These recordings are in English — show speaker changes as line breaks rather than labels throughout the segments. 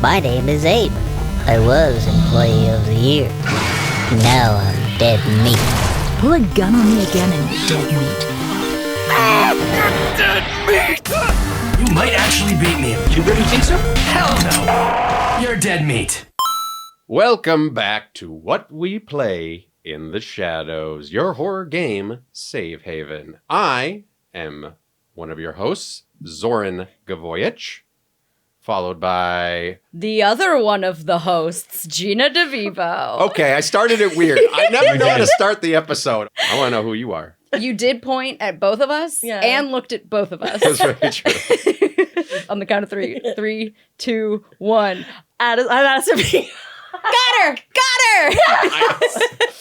My name is Abe. I was Employee of the Year. Now I'm dead meat.
Pull a gun on me again and dead meat.
Dead meat! You might actually beat me. You really think so? Hell no! You're dead meat.
Welcome back to What We Play in the Shadows, your horror game safe haven. I am one of your hosts, Zoran Gavoyich, followed by...
the other one of the hosts, Gina DeVivo.
Okay, I started it weird. I never know how to start the episode. I want to know who you are.
You did point at both of us and looked at both of us.
That's very true.
On the count of three. 3, 2, 1. I'm Addison Peacock. Got her!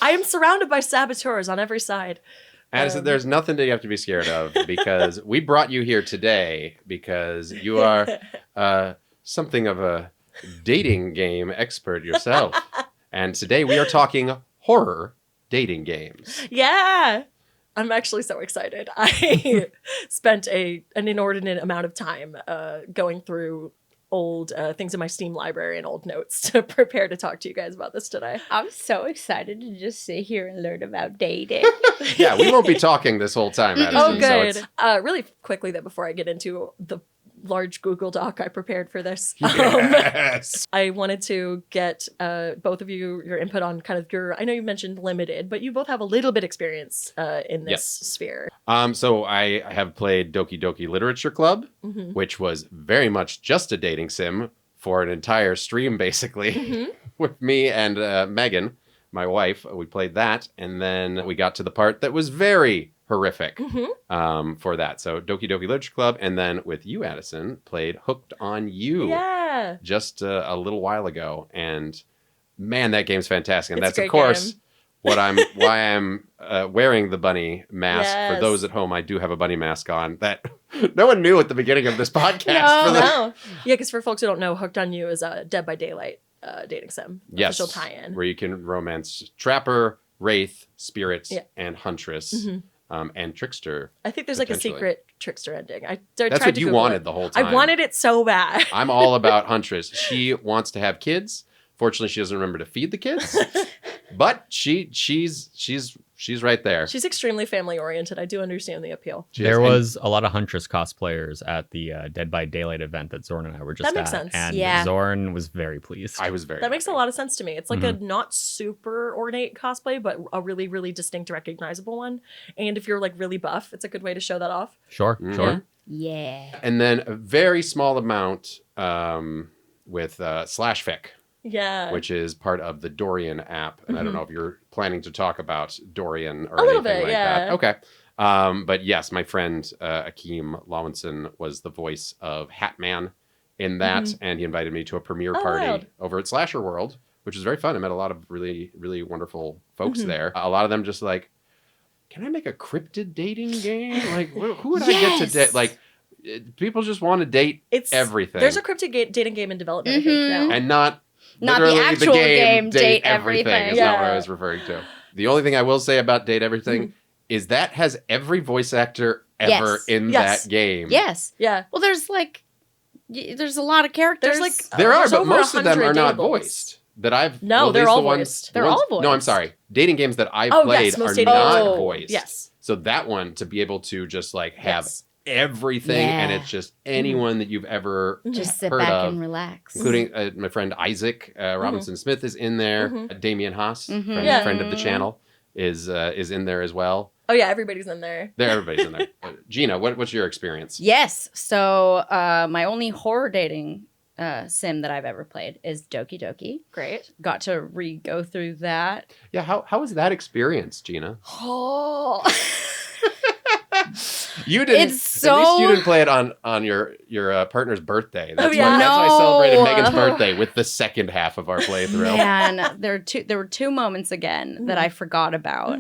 I am surrounded by saboteurs on every side.
Addison, there's nothing that you have to be scared of because we brought you here today because you are something of a dating game expert yourself. And today we are talking horror dating games.
Yeah. I'm actually so excited. I spent an inordinate amount of time going through old things in my Steam library and old notes to prepare to talk to you guys about this today.
I'm so excited to just sit here and learn about dating.
Yeah, we won't be talking this whole time, Addison.
Oh, good.
So it's...
really quickly, though, before I get into the large Google Doc I prepared for this,
Yes.
I wanted to get both of you your input on kind of I know you mentioned limited, but you both have a little bit experience in this sphere.
So I have played Doki Doki Literature Club, which was very much just a dating sim for an entire stream, basically, with me and Megan, my wife. We played that, and then we got to the part that was very horrific for that. So Doki Doki Literature Club, and then with you, Addison, played Hooked on You just a little while ago. And man, that game's fantastic. And
It's
that's, of course, why I'm wearing the bunny mask.
Yes.
For those at home, I do have a bunny mask on that no one knew at the beginning of this podcast.
No. Yeah, because for folks who don't know, Hooked on You is a Dead by Daylight dating sim.
Yes,
official tie-in.
where you can romance Trapper, Wraith, Spirit, and Huntress. And Trickster.
I think there's like a secret Trickster ending.
That's what you wanted the whole time.
I wanted it so bad.
I'm all about Huntress. She wants to have kids. Fortunately, she doesn't remember to feed the kids. But she's right there.
She's extremely family oriented. I do understand the appeal.
There was a lot of Huntress cosplayers at the Dead by Daylight event that Zorn and I were just at.
That makes sense.
And Zorn was very pleased.
I was very
That makes a
happy.
lot of sense to me. It's like a not super ornate cosplay, but a really, really distinct, recognizable one. And if you're like really buff, it's a good way to show that off.
Sure.
Yeah.
And then a very small amount with Slashfic.
Yeah.
Which is part of the Dorian app. And I don't know if you're planning to talk about Dorian or
A little
anything
bit,
like
yeah.
that. Okay. But yes, my friend Akeem Lawinson was the voice of Hatman in that. And he invited me to a premiere party over at Slasher World, which was very fun. I met a lot of really, really wonderful folks there. A lot of them just like, can I make a cryptid dating game? Like, who would I get to date? Like, people just want to date everything.
There's a cryptid dating game in development, I think, now.
And not
the
literally
actual game, Date
Everything. Is not what I was referring to. The only thing I will say about Date Everything is that has every voice actor ever in that game.
Yes.
Yeah.
Well, there's a lot of characters.
There are,
there's
but
over
most of them are
100
not
dateables.
voiced. That I've
No,
at
they're
least
all
the ones-
voiced.
They're
the ones-
all
No, I'm
voiced.
sorry. Dating games that I've
Oh,
played
yes, most
are
dating
not
games.
voiced.
Yes.
So that one, to be able to just like have
Yes.
everything, and it's just anyone that you've ever
just sit
heard
back
of,
and relax.
including my friend Isaac Robinson Smith is in there. Damian Haas, friend of the channel, is in there as well.
Oh, yeah, everybody's in there.
Everybody's in there. Gina, what's your experience?
Yes. So my only horror dating sim that I've ever played is Doki Doki.
Great.
Got to go through that.
Yeah, how was that experience, Gina?
Oh.
You didn't.
It's
At least you
so-
didn't play it on your partner's birthday. That's
yeah.
why I celebrated
No.
Megan's birthday with the second half of our playthrough.
Man, there were two moments again that I forgot about.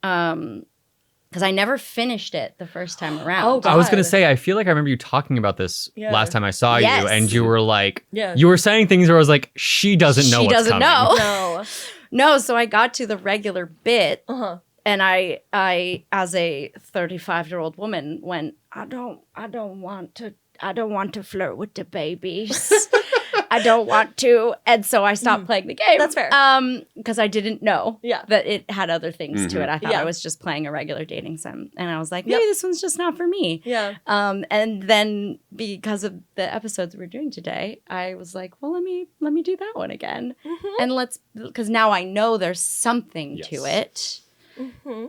Because I never finished it the first time around.
Oh, God.
I was going to say, I feel like I remember you talking about this last time I saw
Yes.
you, and you were like,
Yeah.
you were saying things where I was like, she doesn't know what's coming.
No.
No, so I got to the regular bit,
Uh-huh.
and I, as a 35-year-old woman, went, I don't want to flirt with the babies.
I don't want to. And so I stopped playing the game.
That's fair.
Because I didn't know
Yeah.
that it had other things to it. I thought
Yeah.
I was just playing a regular dating sim. And I was like, maybe this one's just not for me.
Yeah.
And then because of the episodes we're doing today, I was like, well, let me do that one again. And because now I know there's something to it.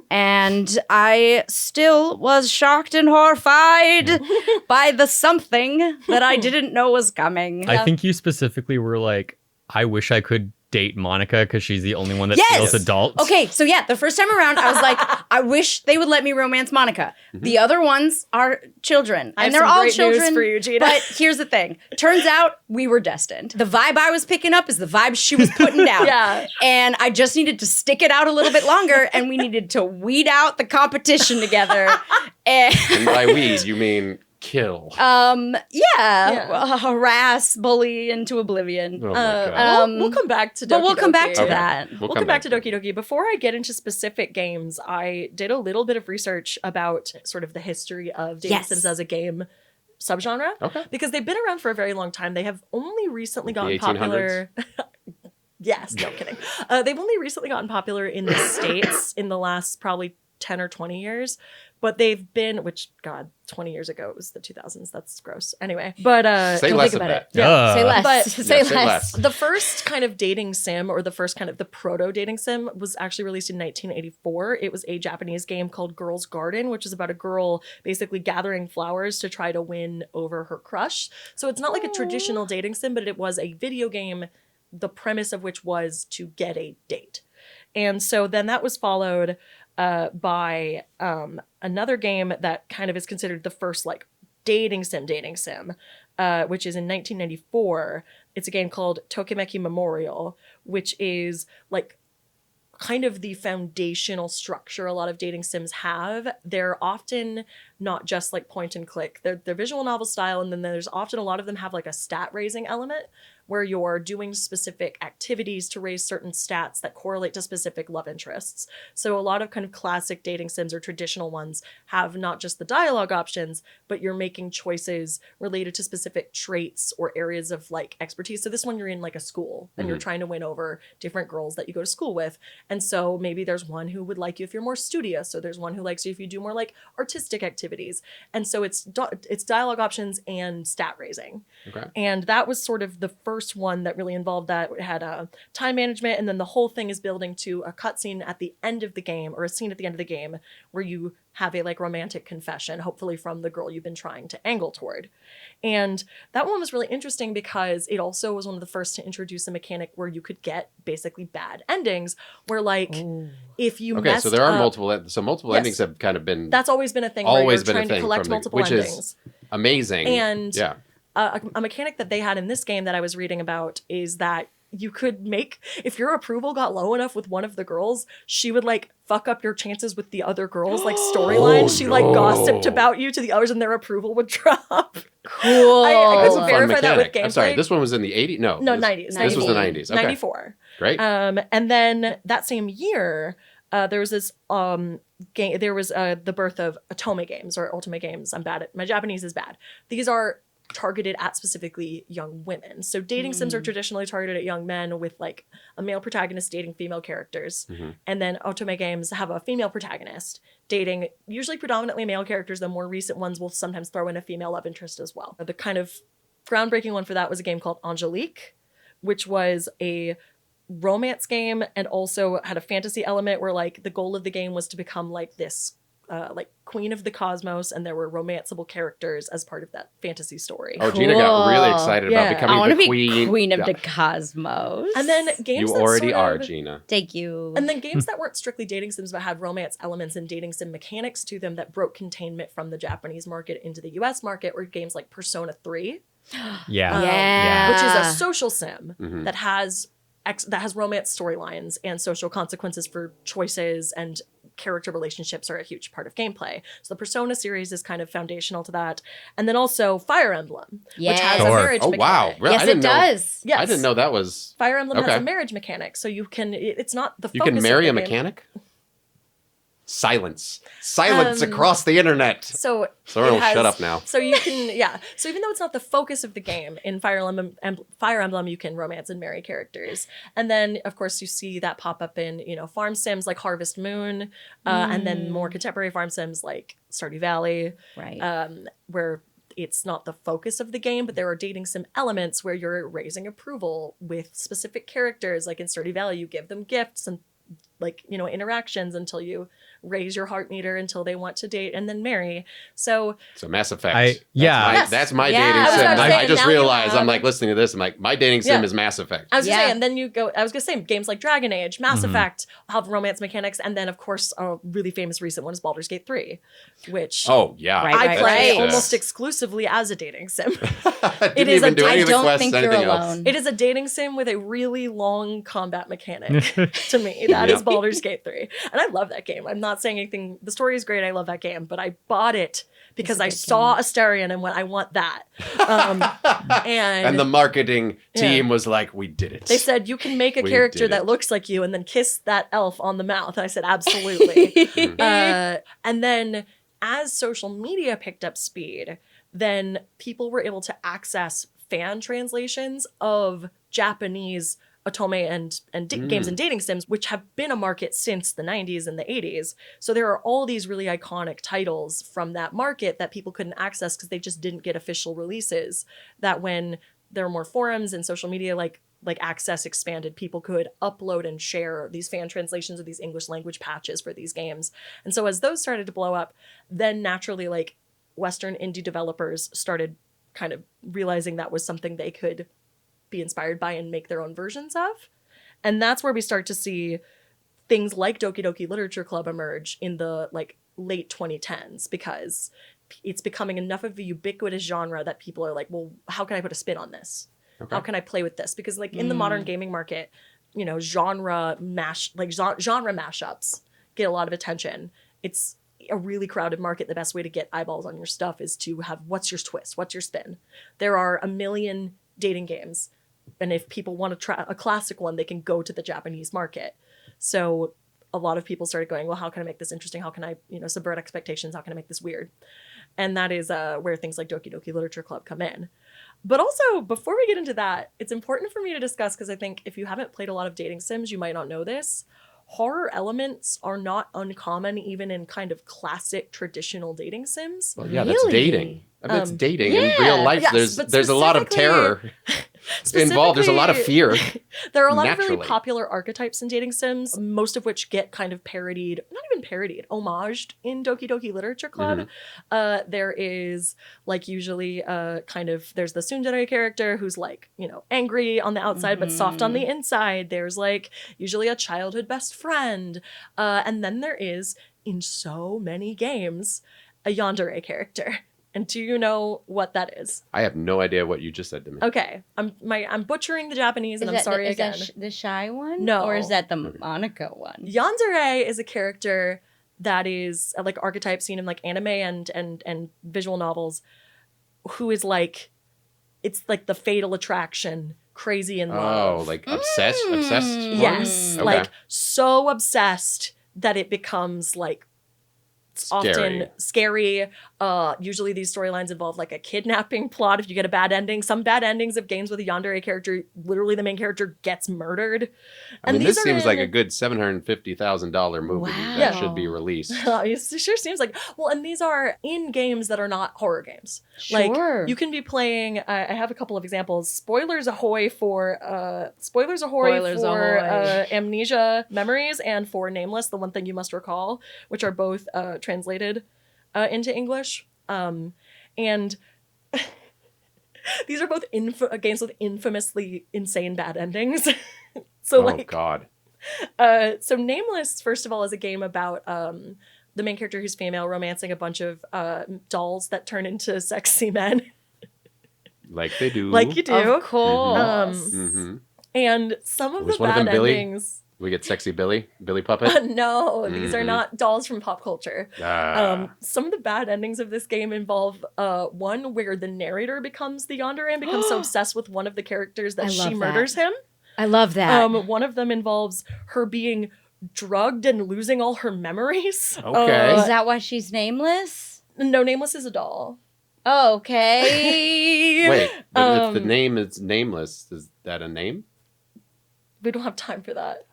And I still was shocked and horrified by the something that I didn't know was coming.
I think you specifically were like, I wish I could date Monica because she's the only one that
Yes!
feels adult.
Okay, so yeah, the first time around, I was like, I wish they would let me romance Monica. The other ones are children,
I have
and they're
some
all
great news
children.
for you, Gina.
But here's the thing: turns out we were destined. The vibe I was picking up is the vibe she was putting down.
Yeah.
And I just needed to stick it out a little bit longer, and we needed to weed out the competition together. And
by weed, you mean kill.
harass, bully into oblivion.
Oh my God.
We'll come back to Doki
But we'll come back
Doki.
to
Okay.
that.
We'll come back to Doki Doki. Before I get into specific games, I did a little bit of research about sort of the history of dating
Yes.
sims as a game subgenre.
Okay.
Because they've been around for a very long time. They have only recently gotten
1800s?
popular. Yes, no kidding. They've only recently gotten popular in the States in the last probably 10 or 20 years. But they've been, which, God, 20 years ago, it was the 2000s. That's gross. Anyway, but
Say
Don't
less
think
of
about
that.
it.
Yeah.
Say less.
But-
say
Yeah, say
less.
less.
the first kind of dating sim, or the first kind of the proto dating sim, was actually released in 1984. It was a Japanese game called Girl's Garden, which is about a girl basically gathering flowers to try to win over her crush. So it's not like a traditional dating sim, but it was a video game, the premise of which was to get a date. And so then that was followed by another game that kind of is considered the first like dating sim, which is in 1994. It's a game called Tokimeki Memorial, which is like kind of the foundational structure a lot of dating sims have. They're often not just like point and click. They're visual novel style, and then there's often a lot of them have like a stat raising element where you're doing specific activities to raise certain stats that correlate to specific love interests. So a lot of kind of classic dating sims or traditional ones have not just the dialogue options, but you're making choices related to specific traits or areas of like expertise. So this one, you're in like a school and you're trying to win over different girls that you go to school with. And so maybe there's one who would like you if you're more studious. So there's one who likes you if you do more like artistic activities. And so it's dialogue options and stat raising.
Okay.
And that was sort of the first one that really involved that. It had time management, and then the whole thing is building to a cutscene at the end of the game, or a scene at the end of the game where you have a like romantic confession, hopefully from the girl you've been trying to angle toward. And that one was really interesting because it also was one of the first to introduce a mechanic where you could get basically bad endings, where like if you
Okay, so
messed
there are
up-
multiple
Yes.
endings have kind of been
That's always been a thing where
always
you're
been a
trying to
thing
collect
from the-
multiple
which is
endings.
amazing.
And
yeah.
A mechanic that they had in this game that I was reading about is that you could make, if your approval got low enough with one of the girls, she would like fuck up your chances with the other girls, like storylines. She like gossiped about you to the others and their approval would drop.
Cool.
I
That's a
couldn't
fun
verify that with
mechanic. I'm sorry,
gameplay.
this one was in the 80s? No.
No,
this,
90s.
This was the
90s.
90s. Okay.
94.
Great.
And then that same year, there was this game. There was the birth of Otome games or Ultimate games. I'm bad at my Japanese is bad. These are targeted at specifically young women. So dating sims are traditionally targeted at young men with like a male protagonist dating female characters. And then Otome games have a female protagonist dating usually predominantly male characters. The more recent ones will sometimes throw in a female love interest as well. The kind of groundbreaking one for that was a game called Angelique, which was a romance game and also had a fantasy element where like the goal of the game was to become like this like queen of the cosmos, and there were romanceable characters as part of that fantasy story.
Oh, Gina got really
Cool.
excited
Yeah.
about becoming
I want to
the
be queen of
Yeah.
the cosmos.
And then games
You
that
already
sort
are,
of-
Gina.
Thank you.
And then games that weren't strictly dating sims but had romance elements and dating sim mechanics to them that broke containment from the Japanese market into the US market were games like Persona 3,
Yeah.
Yeah.
which is a social sim
Mhm.
that has romance storylines and social consequences for choices, and character relationships are a huge part of gameplay. So the Persona series is kind of foundational to that. And then also Fire Emblem, which has
Yes.
a
Sure.
marriage
Oh, wow.
mechanic.
Really?
Yes,
I
it
didn't know-
does.
Yes.
I didn't know that was...
Fire Emblem has
Okay.
a marriage mechanic, so you can. It's not the
You
focus
can marry a
of the game.
mechanic? Silence across the internet.
So
Sorrel, shut up now.
So you can, yeah. So even though it's not the focus of the game, in Fire Emblem, you can romance and marry characters. And then, of course, you see that pop up in, farm sims like Harvest Moon, and then more contemporary farm sims like Stardew Valley,
Right.
where it's not the focus of the game, but there are dating sim elements where you're raising approval with specific characters. Like in Stardew Valley, you give them gifts and interactions until you raise your heart meter until they want to date and then marry. So
Mass Effect. That's my
Yeah.
dating sim. I just
now you
realized,
have-
I'm like listening to this. I'm like, my dating sim
Yeah.
is Mass Effect.
I was gonna
Yeah.
say, and then I was gonna say games like Dragon Age, Mass Effect have romance mechanics, and then of course a really famous recent one is Baldur's Gate 3, which
Oh yeah,
Right,
I
right,
play
right.
almost exclusively as a dating sim.
Didn't
It is
even
a-
do
I
any of the
don't
quests,
think you're
anything else.
alone.
It is a dating sim with a really long combat mechanic to me. That is
Yep.
Baldur's Gate 3. And I love that game. I'm not saying anything. The story is great. I love that game. But I bought it because I
good
saw Astarion and went, I want that.
And the marketing team was like, we did it.
They said, you can make a
We
character
did
that
it.
looks like you and then kiss that elf on the mouth. And I said, absolutely. And then as social media picked up speed, then people were able to access fan translations of Japanese otome and games and dating sims, which have been a market since the 90s and the 80s. So there are all these really iconic titles from that market that people couldn't access because they just didn't get official releases. That when there were more forums and social media like access expanded, people could upload and share these fan translations of these English language patches for these games. And so as those started to blow up, then naturally like Western indie developers started kind of realizing that was something they could be inspired by and make their own versions of. And that's where we start to see things like Doki Doki Literature Club emerge in the like late 2010s, because it's becoming enough of a ubiquitous genre that people are like, well, how can I put a spin on this?
Okay.
How can I play with this? Because like in the modern gaming market, genre mashups get a lot of attention. It's a really crowded market. The best way to get eyeballs on your stuff is to have, what's your twist? What's your spin? There are a million dating games. And if people want to try a classic one, they can go to the Japanese market. So a lot of people started going, well, how can I make this interesting? How can I, subvert expectations? How can I make this weird? And that is where things like Doki Doki Literature Club come in. But also, before we get into that, it's important for me to discuss, because I think if you haven't played a lot of dating sims, you might not know this. Horror elements are not uncommon even in kind of classic traditional dating sims.
Well, yeah, that's dating. I mean, it's dating in
yeah,
real life.
yes, but
there's a lot of terror involved. There's a lot of fear.
There are a lot of
Naturally.
really popular archetypes in dating sims, most of which get kind of parodied, not even parodied, homaged in Doki Doki Literature Club. There is like usually there's the tsundere character who's like, angry on the outside but soft on the inside. There's like usually a childhood best friend. And then there is, in so many games, a yandere character. And do you know what that is?
I have no idea what you just said to me.
Okay, I'm butchering the Japanese, and I'm sorry again.
Is that the shy one?
No.
Or is that the Monica one?
Yandere is a character that is like archetype seen in like anime and visual novels, who is like, it's like the fatal attraction, crazy in love.
Oh, like obsessed one?
Yes,
Okay.
like so obsessed that it becomes like often scary. Usually these storylines involve like a kidnapping plot if you get a bad ending. Some bad endings of games with a yandere character, literally the main character gets murdered.
I mean,
these
this
are
seems like
in-
a good $750,000 movie that
Wow.
should be released.
It sure seems like, well, and these are in games that are not horror games.
Sure.
Like you can be playing, I have a couple of examples. Spoilers ahoy for Amnesia Memories and for Nameless, The One Thing You Must Recall, which are both translated into English. And these are both games with infamously insane bad endings. So
Oh, God.
so Nameless, first of all, is a game about the main character who's female romancing a bunch of dolls that turn into sexy men.
Like they do.
Like you do.
Of course.
Mm-hmm.
And some of
Was
the
one of
bad
them Billy?
endings...
We get sexy Billy puppet.
No, these are
Mhm.
not dolls from pop culture. Some of the bad endings of this game involve one where the narrator becomes the yandere and becomes so obsessed with one of the characters that
I love
she
that.
murders him.
I love that.
One of them involves her being drugged and losing all her memories.
Okay.
Is that why she's nameless?
No, Nameless is a doll.
Oh, okay.
Wait, but if the name is nameless, is that a name?
We don't have time for that.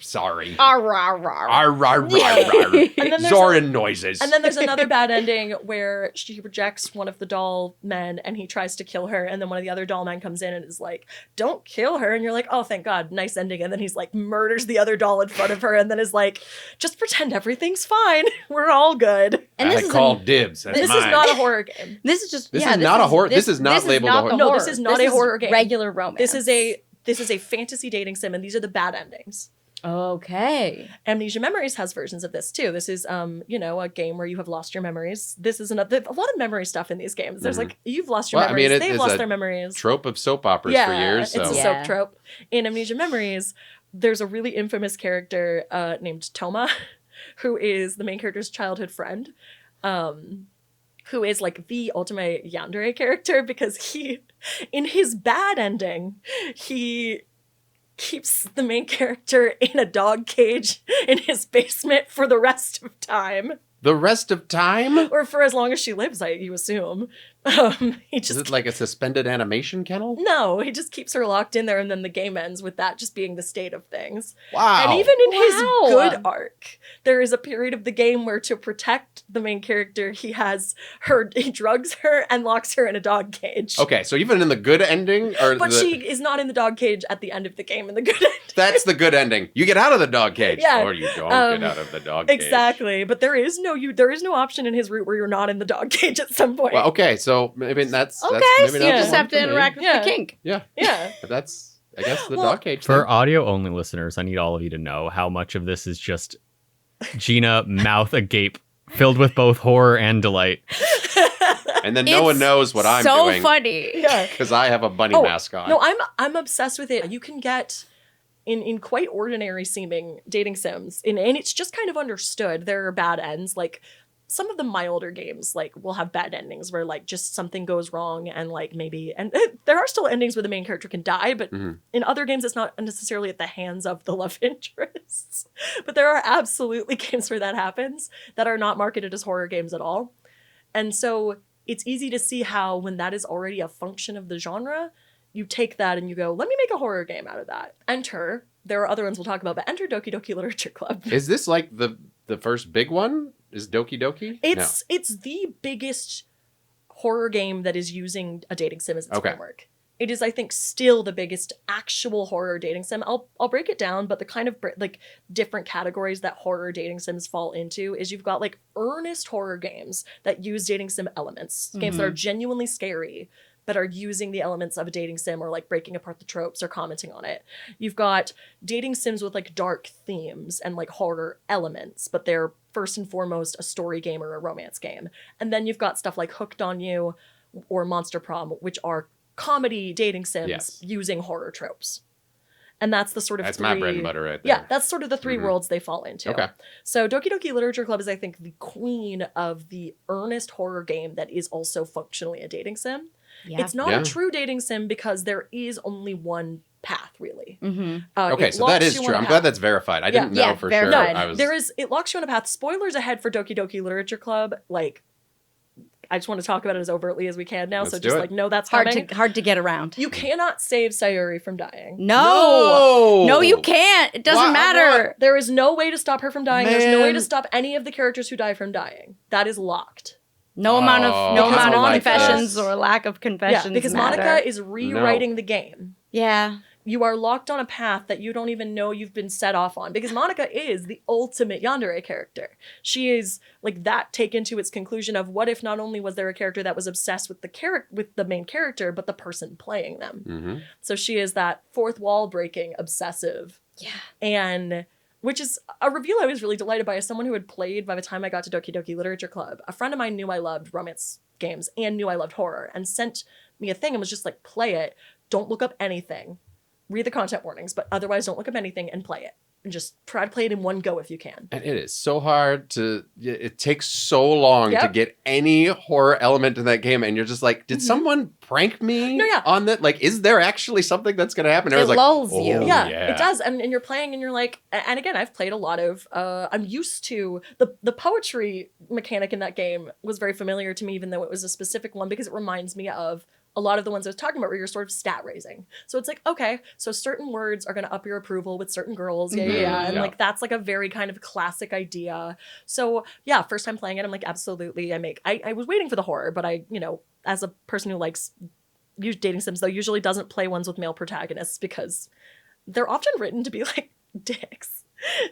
Sorry.
Arr, arr, arr.
Arr, arr, arr, arr.
And then there's
Zoran noises.
And then there's another bad ending where she rejects one of the doll men and he tries to kill her. And then one of the other doll men comes in and is like, don't kill her. And you're like, oh, thank God, nice ending. And then he's like, murders the other doll in front of her and then is like, just pretend everything's fine. We're all good.
And
I called dibs. That's
This
mine.
is not a horror game.
This is just
This is not a horror. This is not labeled a horror.
the
No, this is not a horror game.
Regular romance.
This is a fantasy dating sim, and these are the bad endings.
Okay.
Amnesia Memories has versions of this too. This is, a game where you have lost your memories. This is a lot of memory stuff in these games. There's like, you've lost your memories. They've lost their memories.
Trope of soap operas for years. So.
It's a soap trope. In Amnesia Memories, there's a really infamous character named Toma, who is the main character's childhood friend, who is like the ultimate yandere character because in his bad ending, he keeps the main character in a dog cage in his basement for the rest of time.
The rest of time?
Or for as long as she lives, you assume.
Is it like a suspended animation kennel?
No, he just keeps her locked in there and then the game ends with that just being the state of things.
Wow.
And even in his good arc, there is a period of the game where to protect the main character, he drugs her and locks her in a dog cage.
Okay, so even in the good ending?
But she is not in the dog cage at the end of the game in the good ending.
That's the good ending. You get out of the dog cage.
Yeah.
Or you don't get out of the dog cage.
Exactly. But there is no option in his route where you're not in the dog cage at some point.
Well, okay, so maybe that's
Okay,
maybe
so
not
you
the
just
one
have to
for me.
interact with the kink.
Yeah.
Yeah.
But that's, I guess, the
Well,
dog cage
For
thing.
audio only listeners, I need all of you to know how much of this is just Gina mouth agape, filled with both horror and delight.
And then no one knows what I'm doing.
So funny.
Yeah.
Because I have a bunny mask on.
No, I'm obsessed with it. You can get in quite ordinary seeming dating sims, and it's just kind of understood. There are bad ends. Like some of the milder games, like will have bad endings where like just something goes wrong and like maybe there are still endings where the main character can die, but in other games it's not necessarily at the hands of the love interests. But there are absolutely games where that happens that are not marketed as horror games at all. And so it's easy to see how when that is already a function of the genre, you take that and you go, let me make a horror game out of that. Enter, there are other ones we'll talk about, but enter Doki Doki Literature Club.
Is this like the first big one? Is Doki Doki?
It's the biggest horror game that is using a dating sim as its framework. It is, I think, still the biggest actual horror dating sim. I'll break it down, but the kind of like different categories that horror dating sims fall into is you've got like earnest horror games that use dating sim elements, games that are genuinely scary, but are using the elements of a dating sim or like breaking apart the tropes or commenting on it. You've got dating sims with like dark themes and like horror elements, but they're first and foremost a story game or a romance game. And then you've got stuff like Hooked on You or Monster Prom, which are comedy dating sims using horror tropes. And that's the sort of
my bread and butter right there.
Yeah, that's sort of the three worlds they fall into.
Okay.
So Doki Doki Literature Club is, I think, the queen of the earnest horror game that is also functionally a dating sim.
Yeah.
It's not a true dating sim because there is only one path, really.
Okay, so that is true. I'm glad that's verified. I didn't know for sure.
verified.
It locks you on a path. Spoilers ahead for Doki Doki Literature Club. Like, I just want to talk about it as overtly as we can now.
Let's
so
do
just
it.
like, no, that's
Hard
coming.
to get around.
You cannot save Sayuri from dying.
No, you can't. It doesn't matter.
There is no way to stop her from dying. There's no way
Man.
to stop any of the characters who die from dying. That is locked.
No amount of
Monica-
confessions or lack of confessions.
Yeah, because
matter.
Monica is rewriting the game.
Yeah.
You are locked on a path that you don't even know you've been set off on, because Monica is the ultimate yandere character. She is like that taken to its conclusion of what if not only was there a character that was obsessed with the main character, but the person playing them. So she is that fourth wall breaking obsessive.
Yeah.
And which is a reveal I was really delighted by as someone who had played by the time I got to Doki Doki Literature Club. A friend of mine knew I loved romance games and knew I loved horror and sent me a thing and was just like, play it. Don't look up anything. Read the content warnings, but otherwise don't look up anything and play it. just try to play it in one go if you can.
And it is so hard it takes so long to get any horror element in that game. And you're just like, did someone prank me on that? Like, is there actually something that's going to happen? And
It lulls you.
Yeah, it does. And you're playing and you're like, and again, I've played a lot of, I'm used to the poetry mechanic in that game was very familiar to me, even though it was a specific one, because it reminds me of a lot of the ones I was talking about where you're sort of stat raising. So it's like, okay, so certain words are going to up your approval with certain girls. And like, that's like a very kind of classic idea. So yeah, first time playing it, I'm like, absolutely. I was waiting for the horror, but I, as a person who likes dating sims though, usually doesn't play ones with male protagonists because they're often written to be like dicks.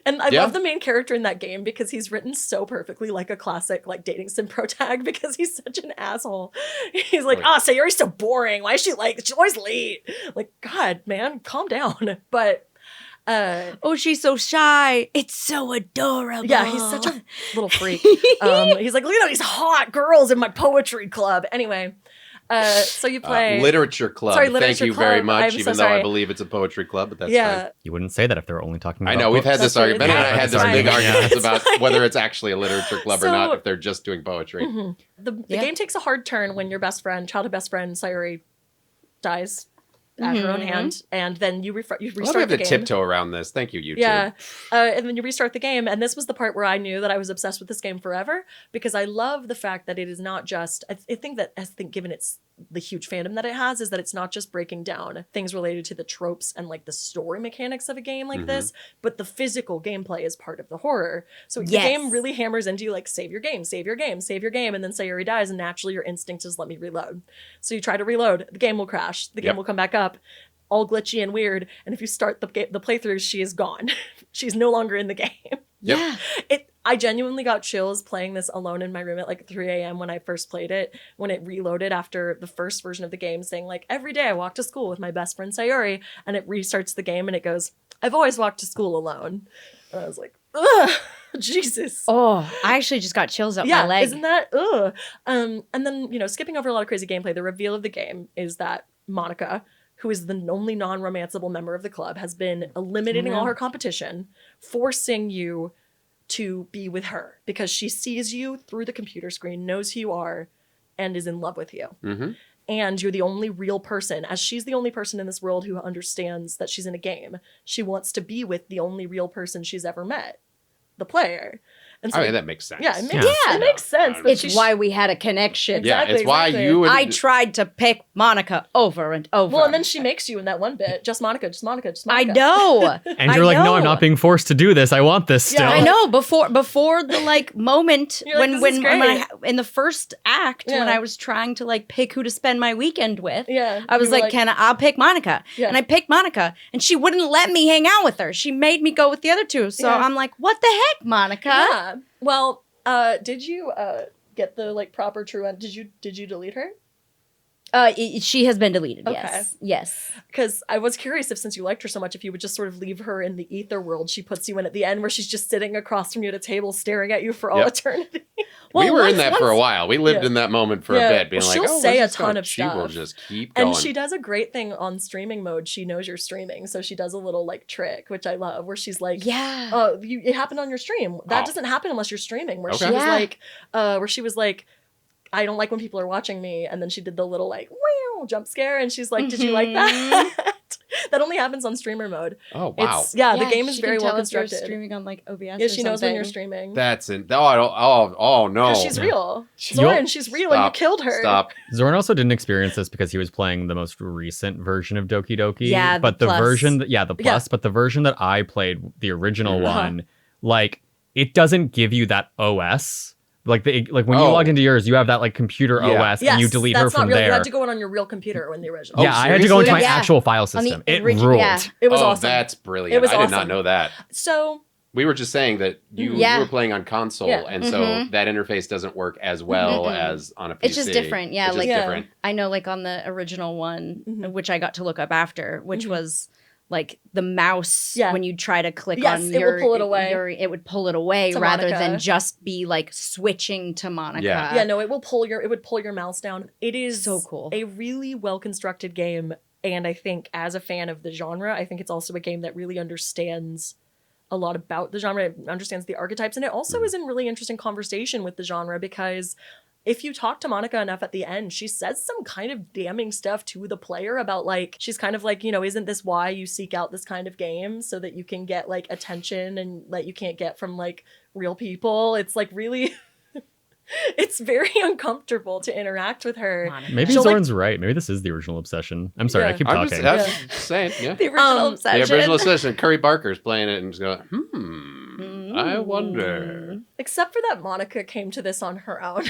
And I love the main character in that game because he's written so perfectly like a classic like dating sim protag because he's such an asshole. He's like, Sayori's so boring. Why is she's always late? Like, God, man, calm down. But
she's so shy. It's so adorable.
Yeah, he's such a little freak. He's like, look at all these hot girls in my poetry club. Anyway. So you play
literature club.
Sorry, literature
Thank you
club.
very much.
I'm
even
so
though I
sorry.
believe it's a poetry club, but that's fine.
You wouldn't say that if they were only talking about
I know we've had
books.
this argument. Ben and I had this
That's
big
fine.
argument
It's
about
fine.
whether it's actually a literature club or
So-
not. If they're just doing poetry.
The game takes a hard turn when your childhood best friend Sayori dies at her own hand, and then you restart
We
the
have to
game.
tiptoe around this. Thank you, YouTube.
Yeah, and then you restart the game, and this was the part where I knew that I was obsessed with this game forever because I love the fact that it is not just. I think given its the huge fandom that it has is that it's not just breaking down things related to the tropes and like the story mechanics of a game like this, but the physical gameplay is part of the horror. So the game really hammers into you like save your game, save your game, save your game, and then Sayori dies, and naturally your instinct is let me reload. So you try to reload, the game will crash, the game will come back up, all glitchy and weird, and if you start the playthrough, she is gone. She's no longer in the game.
Yeah.
I genuinely got chills playing this alone in my room at like 3 a.m. when I first played it, when it reloaded after the first version of the game saying like, every day I walk to school with my best friend Sayori, and it restarts the game and it goes, I've always walked to school alone. And I was like, ugh, Jesus.
Oh, I actually just got chills up my leg.
Isn't that, ugh. And then, skipping over a lot of crazy gameplay, the reveal of the game is that Monica, who is the only non-romanceable member of the club, has been eliminating all her competition, forcing you to be with her because she sees you through the computer screen, knows who you are, and is in love with you. And you're the only real person, as she's the only person in this world who understands that she's in a game. She wants to be with the only real person she's ever met, the player. And so,
that makes sense.
Yeah, it makes sense. that
It's why we had a connection.
Yeah,
Exactly,
it's why
exactly.
you would.
I tried to pick Monica over and over.
Well, and then she makes you in that one bit. Just Monica, just Monica, just
I
Monica.
know.
And you're like, no, I'm
know.
not being forced to do this. I want this still.
Yeah,
I know. Before the like moment
You're like,
when
"This is great."
in the first act when
Yeah.
I was trying to like pick who to spend my weekend with,
Yeah,
I was
you were
like, I'll pick Monica,
Yeah.
and I picked Monica, and she wouldn't let me hang out with her. She made me go with the other two. So
Yeah.
I'm like, what the heck, Monica?
Yeah. Well, did you get the like proper true end? Did you delete her?
She has been deleted.
Okay.
Yes.
Because I was curious if, since you liked her so much, if you would just sort of leave her in the ether world she puts you in at the end, where she's just sitting across from you at a table staring at you for all eternity.
we were in
once-
that for a while. We lived in that moment for a bit, being
Well,
like,
she'll
oh,
say
where's
a
this
ton
going?
of
She will
stuff.
just keep going.
And she does a great thing on streaming mode. She knows you're streaming, so she does a little like trick, which I love, where she's like,
Yeah.
"Oh, it happened on your stream. That
Oh.
doesn't happen unless you're streaming." Where
Okay.
she was
Yeah.
like, "I don't like when people are watching me," and then she did the little like wow jump scare, and she's like, "Did you like that?" That only happens on streamer mode.
Oh, wow.
The game is
she
very
can
well
tell if you're
constructed.
streaming on like OBS.
Yeah, she knows when you're streaming.
That's it. Oh, no.
'Cause she's real.
You'll-
Zoran, she's real, and you
Stop.
killed her.
Stop.
Zoran also didn't experience this because he was playing the most recent version of Doki Doki.
Yeah, the
but the
plus.
version the plus, but the version that I played, the original one, like it doesn't give you that OS. Like when you
Oh.
logged into yours, you have that like computer
Yeah.
OS, and you delete her
that's not
from
real.
there.
You had to go in on your real computer in the original.
Yeah, I had to go into my
seriously? Yeah.
actual file
On the
system. It
origi-
ruled.
yeah.
It was awesome.
That's brilliant.
It was
I did not
awesome.
know that.
So
We were just saying that you
Yeah.
were playing on console,
Yeah.
and so that interface doesn't work as well as on a PC.
It's just different. Yeah,
It's just
like
different.
I know like on the original one, which I got to look up after, which was like the mouse when you try to click
Yes,
on
it will pull it away.
it would pull it away
To
rather
Monica.
than just be like switching to Monica.
Yeah.
no, it would pull your mouse down. It is
So cool.
A really well constructed game, and I think as a fan of the genre, I think it's also a game that really understands a lot about the genre. It understands the archetypes, and it also is in really interesting conversation with the genre because if you talk to Monica enough at the end, she says some kind of damning stuff to the player about like, she's kind of like, you know, isn't this why you seek out this kind of game so that you can get like attention and that you can't get from like real people? It's like really, it's very uncomfortable to interact with her.
Maybe
She'll,
Zorn's right. Maybe this is the original obsession. I'm sorry,
Yeah.
I keep
I'm
talking.
just saying, yeah.
The original obsession.
The original obsession. Curry Barker's playing it and just going, I wonder.
Except for that Monica came to this on her own.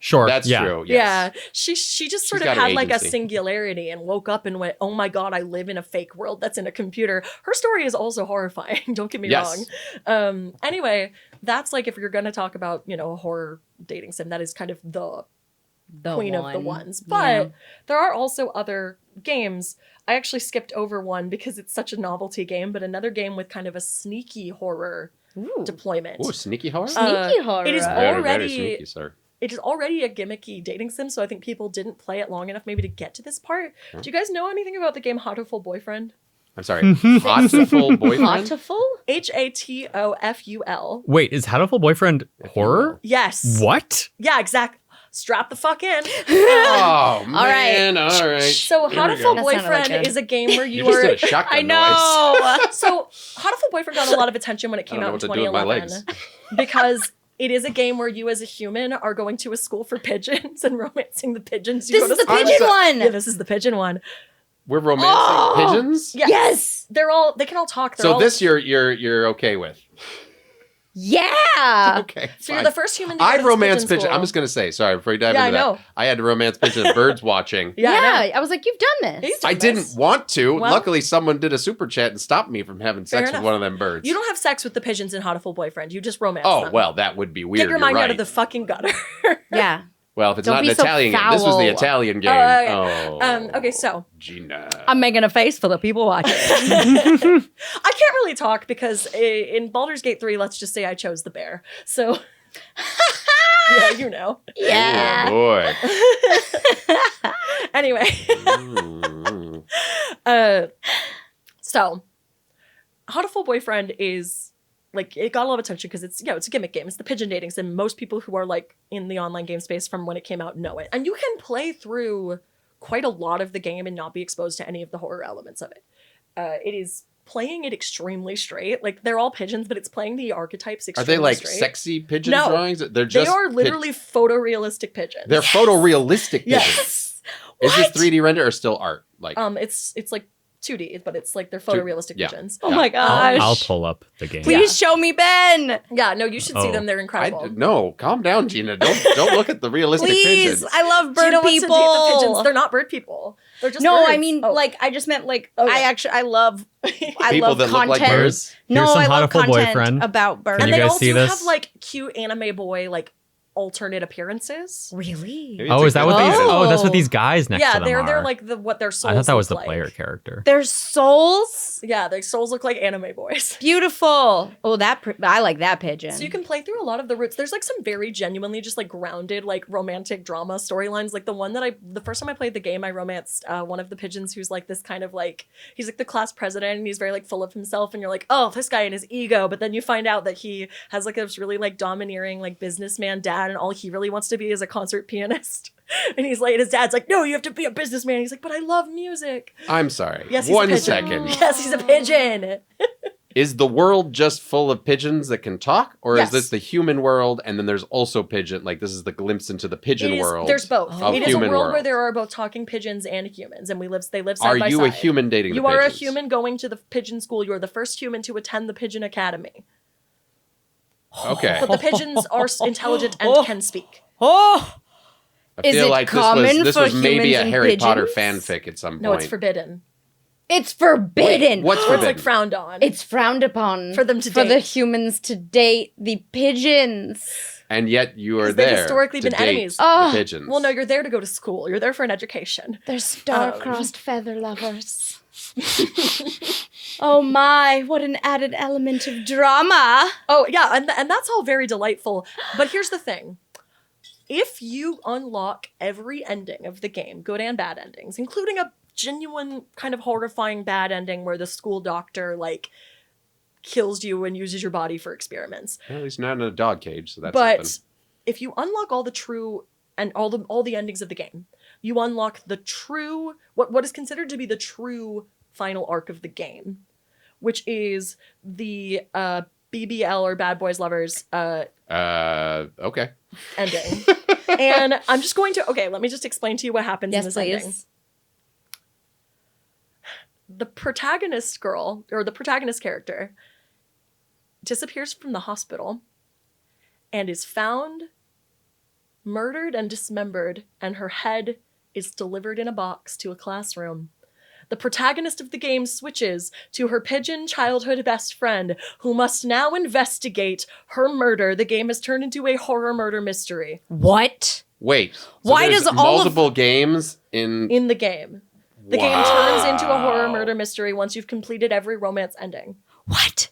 Sure,
That's
yeah.
true. Yes.
Yeah, she just sort of
got her
had like a
agency.
singularity and woke up and went, oh my God, I live in a fake world that's in a computer. Her story is also horrifying. Don't get me
Yes.
wrong. Anyway, that's like if you're going to talk about, you know, a horror dating sim, that is kind of the queen of the ones. But there are also other games. I actually skipped over one because it's such a novelty game, but another game with kind of a sneaky horror deployment.
Ooh, sneaky horror?
Sneaky horror.
It is
Very, very
already
sneaky, sir.
it is already a gimmicky dating sim, so I think people didn't play it long enough maybe to get to this part. Do you guys know anything about the game Hatoful Boyfriend?
I'm sorry. Hatoful boyfriend?
Hatoful?
Hatoful.
Wait, is Hatoful Boyfriend horror?
Yes.
What?
Yeah, exact. Strap the fuck in.
Oh, man. All right.
So
Here we
Hatoful
go.
That sounded
Boyfriend
like a-
is a game where
You
you
just
are...
did a shotgun
I know.
So Hatoful Boyfriend got a lot of attention when it
I
came
don't know
out
what
in
to do with my
2011
legs.
because it is a game where you as a human are going to a school for pigeons and romancing the pigeons. You
This
go
is
to
the
school.
pigeon one.
Yeah, this is the pigeon one.
We're romancing pigeons?
Yes. They can all talk. They're
So
all,
this you're okay with?
Yeah.
Okay.
So you're
fine.
the first human to go
I'd
to this
romance
pigeon
pigeon.
school.
I'm just gonna say, sorry, before you dive
Yeah,
into
I
that.
know.
I had to romance pigeon birds watching.
Yeah, I know.
I was like, you've done this.
He's done
I
this.
didn't want to.
Well-
Luckily, someone did a super chat and stopped me from having sex
Fair
with one of them birds.
You don't have sex with the pigeons in Hatoful Boyfriend. You just romance
Oh,
them.
well, that would be weird.
Get your
You're
mind
right.
out of the fucking gutter.
Yeah.
Well, if it's
Don't
not an
be so
Italian game, this was the
foul.
Italian game.
okay.
Oh,
Okay, so
Gina.
I'm making a face for the people watching.
I can't really talk because in Baldur's Gate 3, let's just say I chose the bear. So, yeah, you know.
Yeah.
Oh, boy.
Anyway,
Mm.
so Hatoful Boyfriend is like, it got a lot of attention because it's, it's a gimmick game. It's the pigeon dating sim. Most people who are like in the online game space from when it came out know it. And you can play through quite a lot of the game and not be exposed to any of the horror elements of it. It is playing it extremely straight. Like, they're all pigeons, but it's playing the archetypes
Are
extremely
they like
straight.
sexy pigeon
No.
drawings? They're
They
just
are literally photorealistic pigeons.
They're photorealistic pigeons.
Yes.
Is this 3D render or still art? Like,
It's like 2D, but it's like they're photorealistic
yeah.
pigeons.
Oh my gosh.
I'll pull up the game.
Please show me Ben.
Yeah, no, you should see
Oh.
them. They're incredible.
no, calm down, Gina. Don't look at the realistic
Please.
pigeons.
I love
Do you
bird
know what's to
people.
date the pigeons? They're not bird people. They're just
No,
birds.
I mean,
Oh.
like, I just meant, like,
Oh, yeah.
I love
People
love
that look like
content.
birds.
No,
Here's some
I love
Hatoful
content
Boyfriend.
about birds.
Can
and
you
they
guys
all
see
do
this?
have like cute anime boy like alternate appearances.
Really?
Maybe
Oh,
it's
is that
a
what
good
these?
idea.
Oh, that's what these guys next to
Yeah,
them
they're
are.
like what their souls.
I thought that was the
look
player
like.
character.
Their souls?
Yeah, their souls look like anime boys.
Beautiful. Oh, I like that pigeon.
So you can play through a lot of the roots. There's like some very genuinely just like grounded like romantic drama storylines. Like the first time I played the game, I romanced one of the pigeons who's like this kind of like, he's like the class president and he's very like full of himself and you're like, oh, this guy and his ego. But then you find out that he has like this really like domineering like businessman dad and all he really wants to be is a concert pianist. And he's like, his dad's like, no, you have to be a businessman. He's like, but I love music.
I'm sorry.
Yes, he's a
One
pigeon.
second.
Yes, he's a pigeon.
Is the world just full of pigeons that can talk? Or
Yes.
is this the human world and then there's also pigeon? Like, this is the glimpse into the pigeon
It is-
world.
There's both.
of
It is a
human
world where
world.
there are both talking pigeons and humans, and they live side
Are
by
you
side.
a human dating
You
the
are a
pigeons?
human going to the pigeon school. You are the first human to attend the pigeon academy.
Okay.
But the pigeons are intelligent and can speak.
Oh,
I
Is
feel
it
like
common
this
for
was maybe
humans
a
and
Harry Potter
pigeons?
fanfic at some point.
No, it's forbidden.
it's forbidden.
What's
Or it's
forbidden?
like frowned on.
It's frowned upon
For them to
for the
date.
humans to date the pigeons.
And yet you are
'Cause they've
there
historically
to
been
date
enemies.
Oh.
the pigeons.
Well, no, you're there to go to school. You're there for an education.
They're star-crossed feather lovers. Oh my, what an added element of drama.
Oh, yeah, and that's all very delightful. But here's the thing. If you unlock every ending of the game, good and bad endings, including a genuine kind of horrifying bad ending where the school doctor, like, kills you and uses your body for experiments.
Well, at least not in a dog cage, so that's
But
something.
if you unlock all the true and all the endings of the game, you unlock the true what is considered to be the true final arc of the game, which is the BBL or Bad Boys Lovers
Okay.
ending. And I'm just going to let me just explain to you what happens in
Yes,
this
please.
ending. The protagonist girl, or the protagonist character, disappears from the hospital and is found murdered and dismembered, and her head is delivered in a box to a classroom. The protagonist of the game switches to her pigeon childhood best friend, who must now investigate her murder. The game has turned into a horror murder mystery
What?
Wait. So
Why
there's
does all of-
multiple games in
in the game. The game turns into a horror murder mystery once you've completed every romance ending.
What?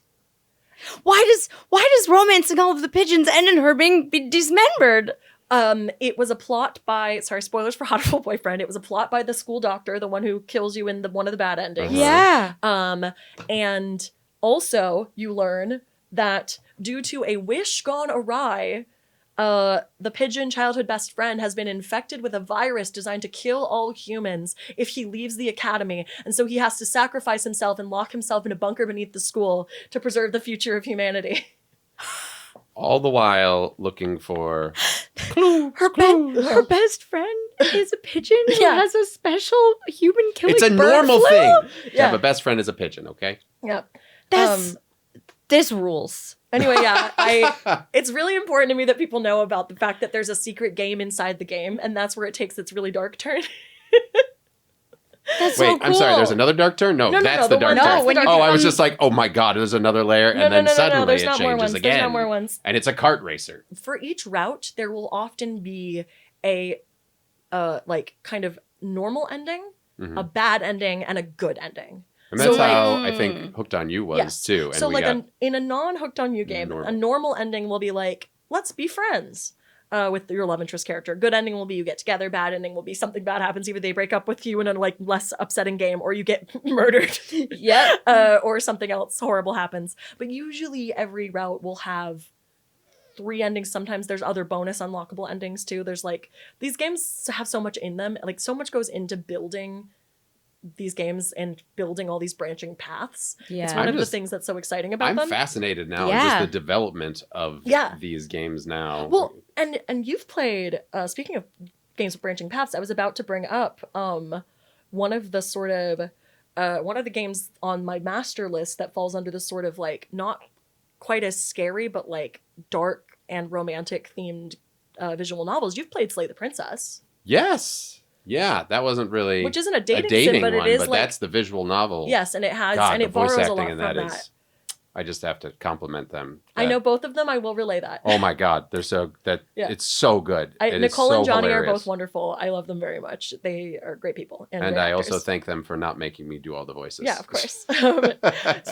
Why does romancing all of the pigeons end in her being dismembered?
It was a plot by, sorry, spoilers for Hot Full Boyfriend. It was a plot by the school doctor, the one who kills you in one of the bad endings.
Yeah.
And also you learn that due to a wish gone awry, the pigeon childhood best friend has been infected with a virus designed to kill all humans if he leaves the academy. And so he has to sacrifice himself and lock himself in a bunker beneath the school to preserve the future of humanity.
all the while looking for
Her best friend is a pigeon who
Yeah.
has a special human killing
It's a
bird
normal
flu?
thing to
Yeah.
have a best friend as a pigeon, okay?
Yeah.
That's this rules.
Anyway, yeah, it's really important to me that people know about the fact that there's a secret game inside the game, and that's where it takes its really dark turn.
That's
Wait,
so cool.
I'm sorry, there's another dark turn? No,
No,
that's
the
the dark
one-
turn.
no, when you
oh,
get
I was
on-
just like, oh my god, there's another layer, and then suddenly
there's
it
not more
changes
ones.
again.
There's not more ones.
And it's a kart racer.
For each route, there will often be a like kind of normal ending, a bad ending, and a good ending.
And that's
So, like-
how I think Hooked on You was
Yes.
too. And
So
we
like
got
in a non-hooked on you game,
Normal.
a normal ending will be like, let's be friends. With your love interest character. Good ending will be you get together. Bad ending will be something bad happens. Either they break up with you in a like less upsetting game, or you get murdered.
Yep.
Or something else horrible happens. But usually every route will have 3 endings. Sometimes there's other bonus unlockable endings too. There's like, these games have so much in them. Like so much goes into building these games and building all these branching paths.
Yeah.
It's one
I'm
of
just-
the things that's so exciting about
I'm
them.
fascinated now in
Yeah.
just the development of
Yeah.
these games now.
Well, and you've played, speaking of games with branching paths, I was about to bring up one of the sort of one of the games on my master list that falls under this sort of like not quite as scary but like dark and romantic themed visual novels. You've played Slay the Princess,
yes. Yeah, that wasn't really
which isn't a dating sim, but
one,
it is
but
like
that's the visual novel.
yes, and it has
God,
and
the
it
voice
borrows a
acting
lot
in
from
that
that.
is I just have to compliment them.
I
that-
know both of them. I will relay that.
Oh my god, they're so that
Yeah.
it's so good. It is
Nicole
so
and Johnny are
hilarious.
both wonderful. I love them very much. They are great people.
And
great
I also
actors.
thank them for not making me do all the voices.
Yeah, of course.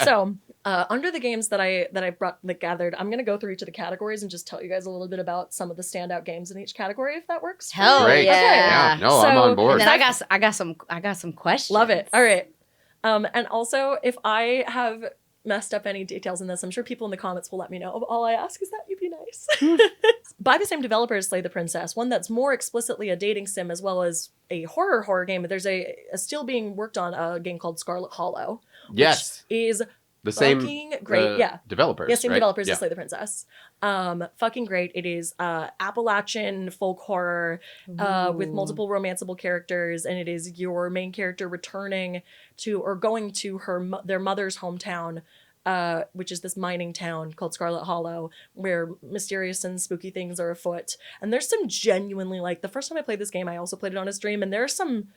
So, under the games that I gathered, I'm gonna go through each of the categories and just tell you guys a little bit about some of the standout games in each category, if that works. for you.
Hell
Great.
yeah.
Yeah. No, I'm
So-
on board.
And then I got some questions.
Love it. All right. And also, if I have messed up any details in this, I'm sure people in the comments will let me know. All I ask is that you be nice. By the same developers, Slay the Princess, one that's more explicitly a dating sim as well as a horror game. There's a still being worked on a game called Scarlet Hollow. Which
Yes.
is
The same
fucking great. Yeah.
developers.
Yeah, same
right?
developers
Yeah.
as Slay the Princess. Fucking great. It is Appalachian folk horror with multiple romanceable characters, and it is your main character returning to or going to their mother's hometown, which is this mining town called Scarlet Hollow, where mysterious and spooky things are afoot. And there's some genuinely, like, the first time I played this game, I also played it on a stream, and there's some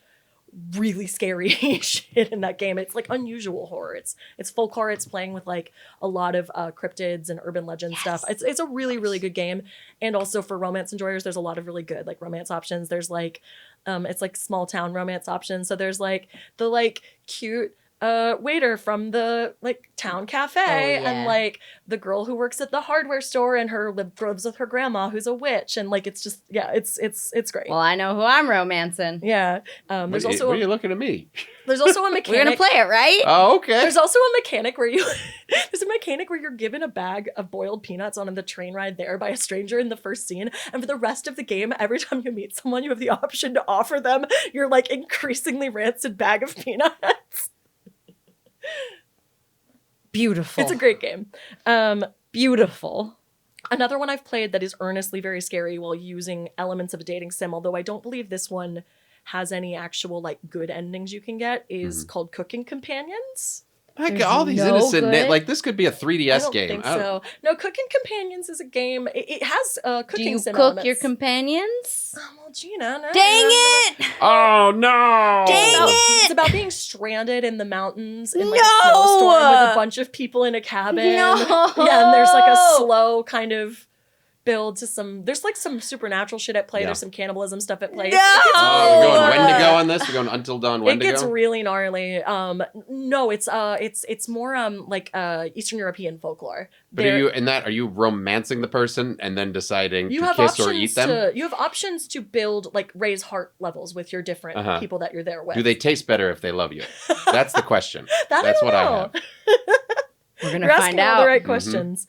really scary shit in that game. It's like unusual horror. It's folk horror. It's playing with like a lot of cryptids and urban legend stuff. It's a really, really good game. And also for romance enjoyers, there's a lot of really good like romance options. There's like it's like small town romance options. So there's like the like cute waiter from the like town cafe, and like the girl who works at the hardware store, and her lives with her grandma who's a witch, and like it's just it's great.
Well, I know who I'm romancing.
Yeah. There's
What are you looking at me?
there's also a mechanic.
We're gonna play it, right?
Oh, okay.
There's also a mechanic where you're given a bag of boiled peanuts on the train ride there by a stranger in the first scene, and for the rest of the game, every time you meet someone, you have the option to offer them your like increasingly rancid bag of peanuts.
Beautiful.
It's a great game.
Beautiful.
Another one I've played that is earnestly very scary while using elements of a dating sim, although I don't believe this one has any actual like good endings you can get, is called Cooking Companions.
Like all these innocent like this could be a 3DS
I don't
game.
think so. No, Cooking Companions is a game. It has cooking
Do you
sim
cook
elements.
your companions?
Well, Gina, no.
Dang it!
Oh no!
It's about being stranded in the mountains in like a snowstorm with a bunch of people in a cabin.
No!
Yeah, and there's like a slow kind of build to some. There's like some supernatural shit at play.
Yeah.
There's some cannibalism stuff at play.
No!
Oh, we're going Wendigo on this. We're going Until Dawn Wendigo.
It gets really gnarly. No, it's more like Eastern European folklore.
But are you romancing the person and then deciding
You
to
have
kiss or
options
eat them?
you have options to build like raise heart levels with your different people that you're there with.
Do they taste better if they love you? That's the question.
That
That's
I
what
don't
I
know.
have.
We're gonna
You're
find
asking all
out.
the right questions.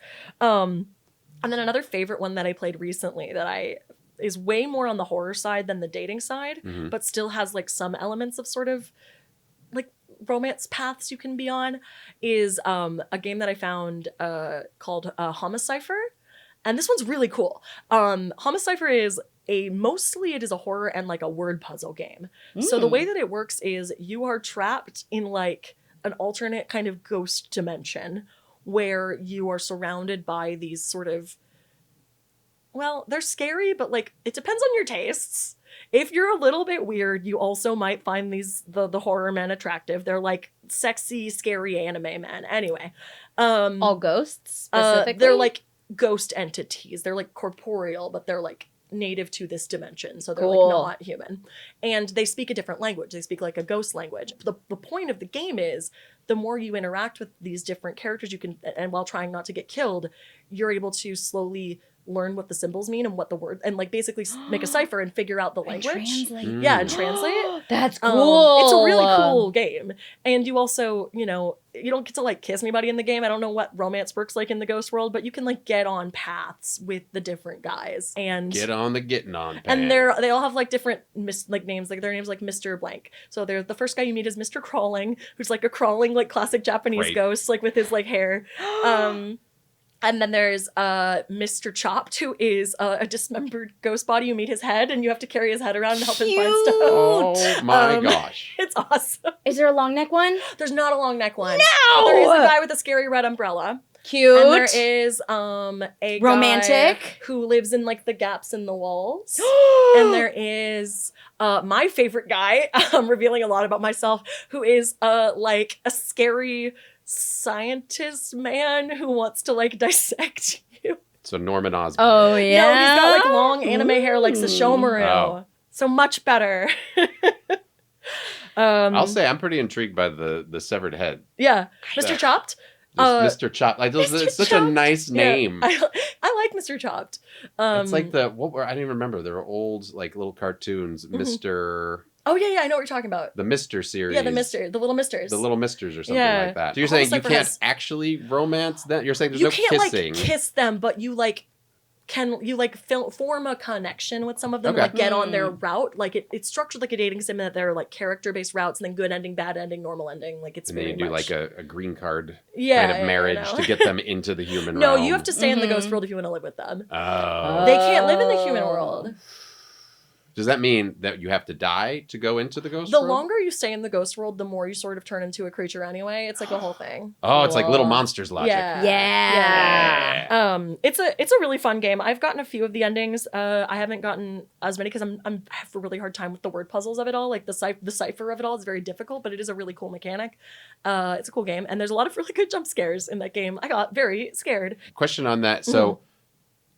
And then another favorite one that I played recently that is way more on the horror side than the dating side, but still has like some elements of sort of like romance paths you can be on, is a game that I found called Homicipher. And this one's really cool. Homicipher is mostly it is a horror and like a word puzzle game. So the way that it works is you are trapped in like an alternate kind of ghost dimension where you are surrounded by these sort of, well, they're scary, but like it depends on your tastes. If you're a little bit weird, you also might find the horror men attractive. They're like sexy, scary anime men. Anyway,
All ghosts specifically?
they're like ghost entities. They're like corporeal, but they're like native to this dimension, so they're
Cool.
like not human, and they speak a different language. They speak like a ghost language. The point of the game is the more you interact with these different characters, you can, and while trying not to get killed, you're able to slowly learn what the symbols mean and what the word, and like basically make a cipher and figure out the language.
Translate.
Yeah, and translate.
That's cool.
It's a really cool game. And you also, you don't get to like kiss anybody in the game. I don't know what romance works like in the ghost world, but you can like get on paths with the different guys and
Get on the getting on path.
and they all have like different names, like their names like Mr. Blank. So the first guy you meet is Mr. Crawling, who's like a crawling like classic Japanese
Great.
ghost, like with his like hair. And then there's Mr. Chopped, who is a dismembered ghost body. You meet his head, and you have to carry his head around and help him find stuff.
Oh my gosh.
It's awesome.
Is there a long neck one?
There's not a long neck one.
No!
But there is a guy with a scary red umbrella.
Cute.
And there is a
Romantic.
guy who lives in like the gaps in the walls. And there is my favorite guy, I'm revealing a lot about myself, who is like a scary scientist man who wants to like dissect you.
So Norman Osborn.
Oh, yeah.
No, he's got like long anime hair like Sashomaru.
Oh.
So much better.
I'll say I'm pretty intrigued by the severed head.
Yeah. Mr. Chopped?
Just Mr. Chop. Like
Mr.
it's such
Chopped.
a nice name.
Yeah, I like Mr. Chopped.
It's like I don't even remember. There were old like little cartoons. Mr.
Oh yeah, I know what you're talking about.
The Mr. series.
Yeah, the Little Misters.
The Little Misters or something
Yeah.
like that. So you're saying you
Homicipher
can't
has-
actually romance that? You're saying there's
You
no
can't
kissing.
like kiss them, but you like form a connection with some of them,
Okay.
like get on their route. Like it's structured like a dating sim that they're like character-based routes, and then good ending, bad ending, normal ending. Like it's
And then
very
you do
much...
like a green card
Yeah,
kind of marriage
no.
to get them into the human
No,
realm.
you have to stay in the ghost world if you want to live with them.
Oh.
They can't live in the human world.
Does that mean that you have to die to go into the ghost
The
world?
longer you stay in the ghost world, the more you sort of turn into a creature anyway. It's like a whole thing.
Oh, it's like Little Monsters logic.
Yeah.
Yeah.
It's a really fun game. I've gotten a few of the endings. I haven't gotten as many because I have a really hard time with the word puzzles of it all. Like the cipher of it all is very difficult, but it is a really cool mechanic. It's a cool game, and there's a lot of really good jump scares in that game. I got very scared.
Question on that. So,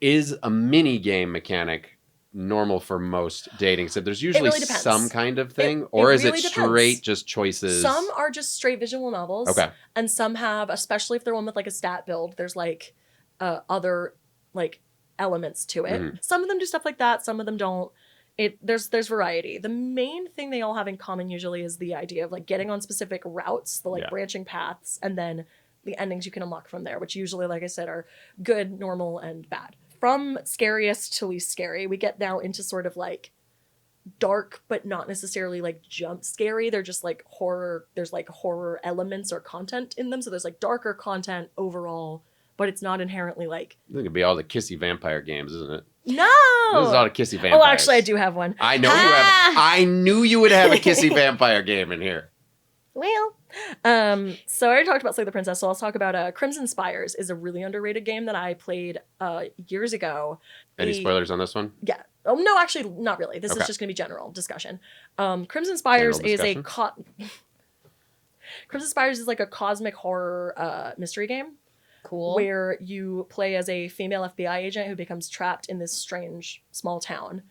is a mini game mechanic normal for most dating sim? There's usually
really depends.
some kind of thing,
It
or is
really
it
depends.
straight just choices?
Some are just straight visual novels.
Okay.
And some have, especially if they're one with like a stat build, there's like other like elements to it.
Mhm.
Some of them do stuff like that. Some of them don't. There's variety. The main thing they all have in common usually is the idea of like getting on specific routes, the like branching paths, and then the endings you can unlock from there, which usually, like I said, are good, normal, and bad. From scariest to least scary, we get now into sort of like dark, but not necessarily like jump scary. They're just like horror. There's like horror elements or content in them. So there's like darker content overall, but it's not inherently like.
I think it'd be all the kissy vampire games, isn't it?
No!
This is all the kissy vampires.
Oh, actually, I do have one.
I know you have. I knew you would have a kissy vampire game in here.
Well, so I already talked about Slay the Princess, so I'll talk about Crimson Spires is a really underrated game that I played years ago.
Any spoilers on this one?
Yeah. Oh, no, actually, not really. This is just going to be general discussion. Crimson Spires is a... Crimson Spires is like a cosmic horror mystery game.
Cool.
Where you play as a female FBI agent who becomes trapped in this strange small town.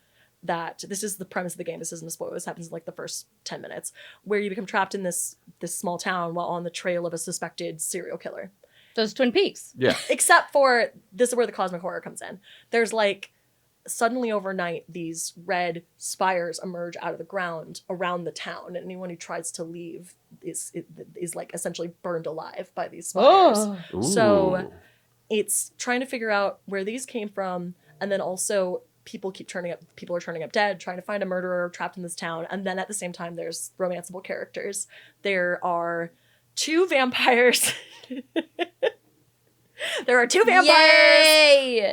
That this is the premise of the game. This isn't a spoiler. This happens in like the first 10 minutes, where you become trapped in this small town while on the trail of a suspected serial killer.
So it's Twin Peaks.
Yeah.
Except for this is where the cosmic horror comes in. There's like suddenly overnight these red spires emerge out of the ground around the town, and anyone who tries to leave is like essentially burned alive by these spires.
Oh.
So it's trying to figure out where these came from, and then also people are turning up dead, trying to find a murderer trapped in this town. And then at the same time, there's romanceable characters. There are 2 vampires. There are 2 vampires.
Yay!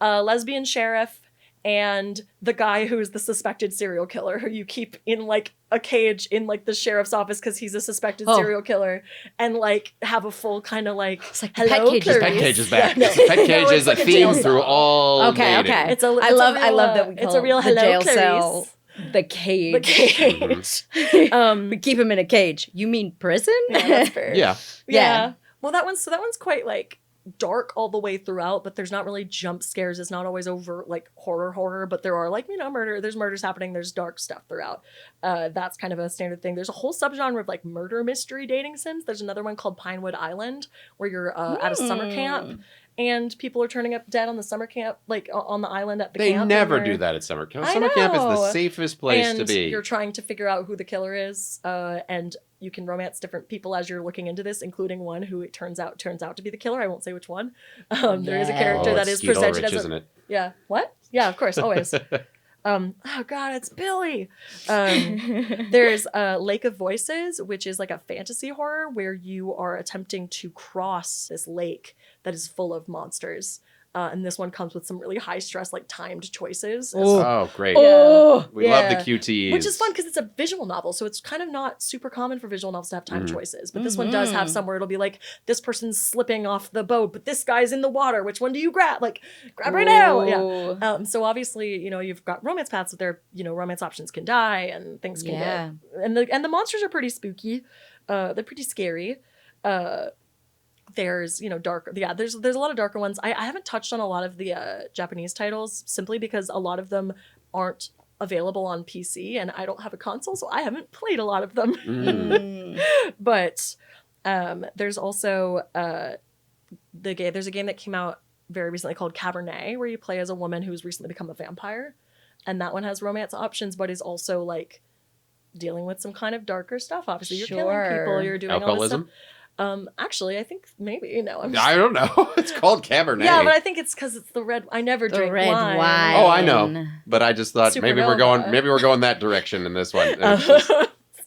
A lesbian sheriff and the guy who's the suspected serial killer who you keep in like a cage in like the sheriff's office because he's a suspected serial killer, and like have a full kind of like,
it's like
hello,
Pet Cage.
Clarice.
Pet Cage is back.
Yeah, no.
Pet Cage is
like
a
a jail
theme through
cell.
all
Okay,
dating.
okay.
I love
that we call
it's a real
the
hello,
jail
Clarice.
cell the cage.
The cage.
We keep him in a cage. You mean prison?
Yeah, that's fair.
Yeah.
Yeah. Well, that one's quite like dark all the way throughout, but there's not really jump scares. It's not always over like horror, but there are like, murder. There's murders happening. There's dark stuff throughout. That's kind of a standard thing. There's a whole subgenre of like murder mystery dating sims. There's another one called Pinewood Island where you're at a summer camp and people are turning up dead on the summer camp, like on the island at the camp.
They never do that at summer camp. Summer camp is the safest place to be.
You're trying to figure out who the killer is, and you can romance different people as you're looking into this, including one who it turns out to be the killer. I won't say which one. There is a character that is
Skeet
presented
Ulrich,
as
isn't it?
Yeah. What? Yeah, of course, always. Oh God, it's Billy. There's Lake of Voices, which is like a fantasy horror where you are attempting to cross this lake that is full of monsters. And this one comes with some really high stress, like timed choices.
Oh, great.
Oh,
we love the QTEs.
Which is fun because it's a visual novel. So it's kind of not super common for visual novels to have timed choices. But this one does have some where it'll be like, this person's slipping off the boat, but this guy's in the water. Which one do you grab? Like, grab right now. Yeah. So obviously, you've got romance paths that their, romance options can die and things can get. And the monsters are pretty spooky. They're pretty scary. There's dark, there's a lot of darker ones. I haven't touched on a lot of the Japanese titles simply because a lot of them aren't available on PC and I don't have a console, so I haven't played a lot of them. But there's also there's a game that came out very recently called Cabernet, where you play as a woman who's recently become a vampire, and that one has romance options but is also like dealing with some kind of darker stuff. Obviously you're killing people, you're doing all this stuff. Actually, I think maybe,
I don't know. It's called Cabernet.
Yeah, but I think it's because it's the red. I never drink
red
wine.
Oh, I know. But I just thought maybe we're going that direction in this one.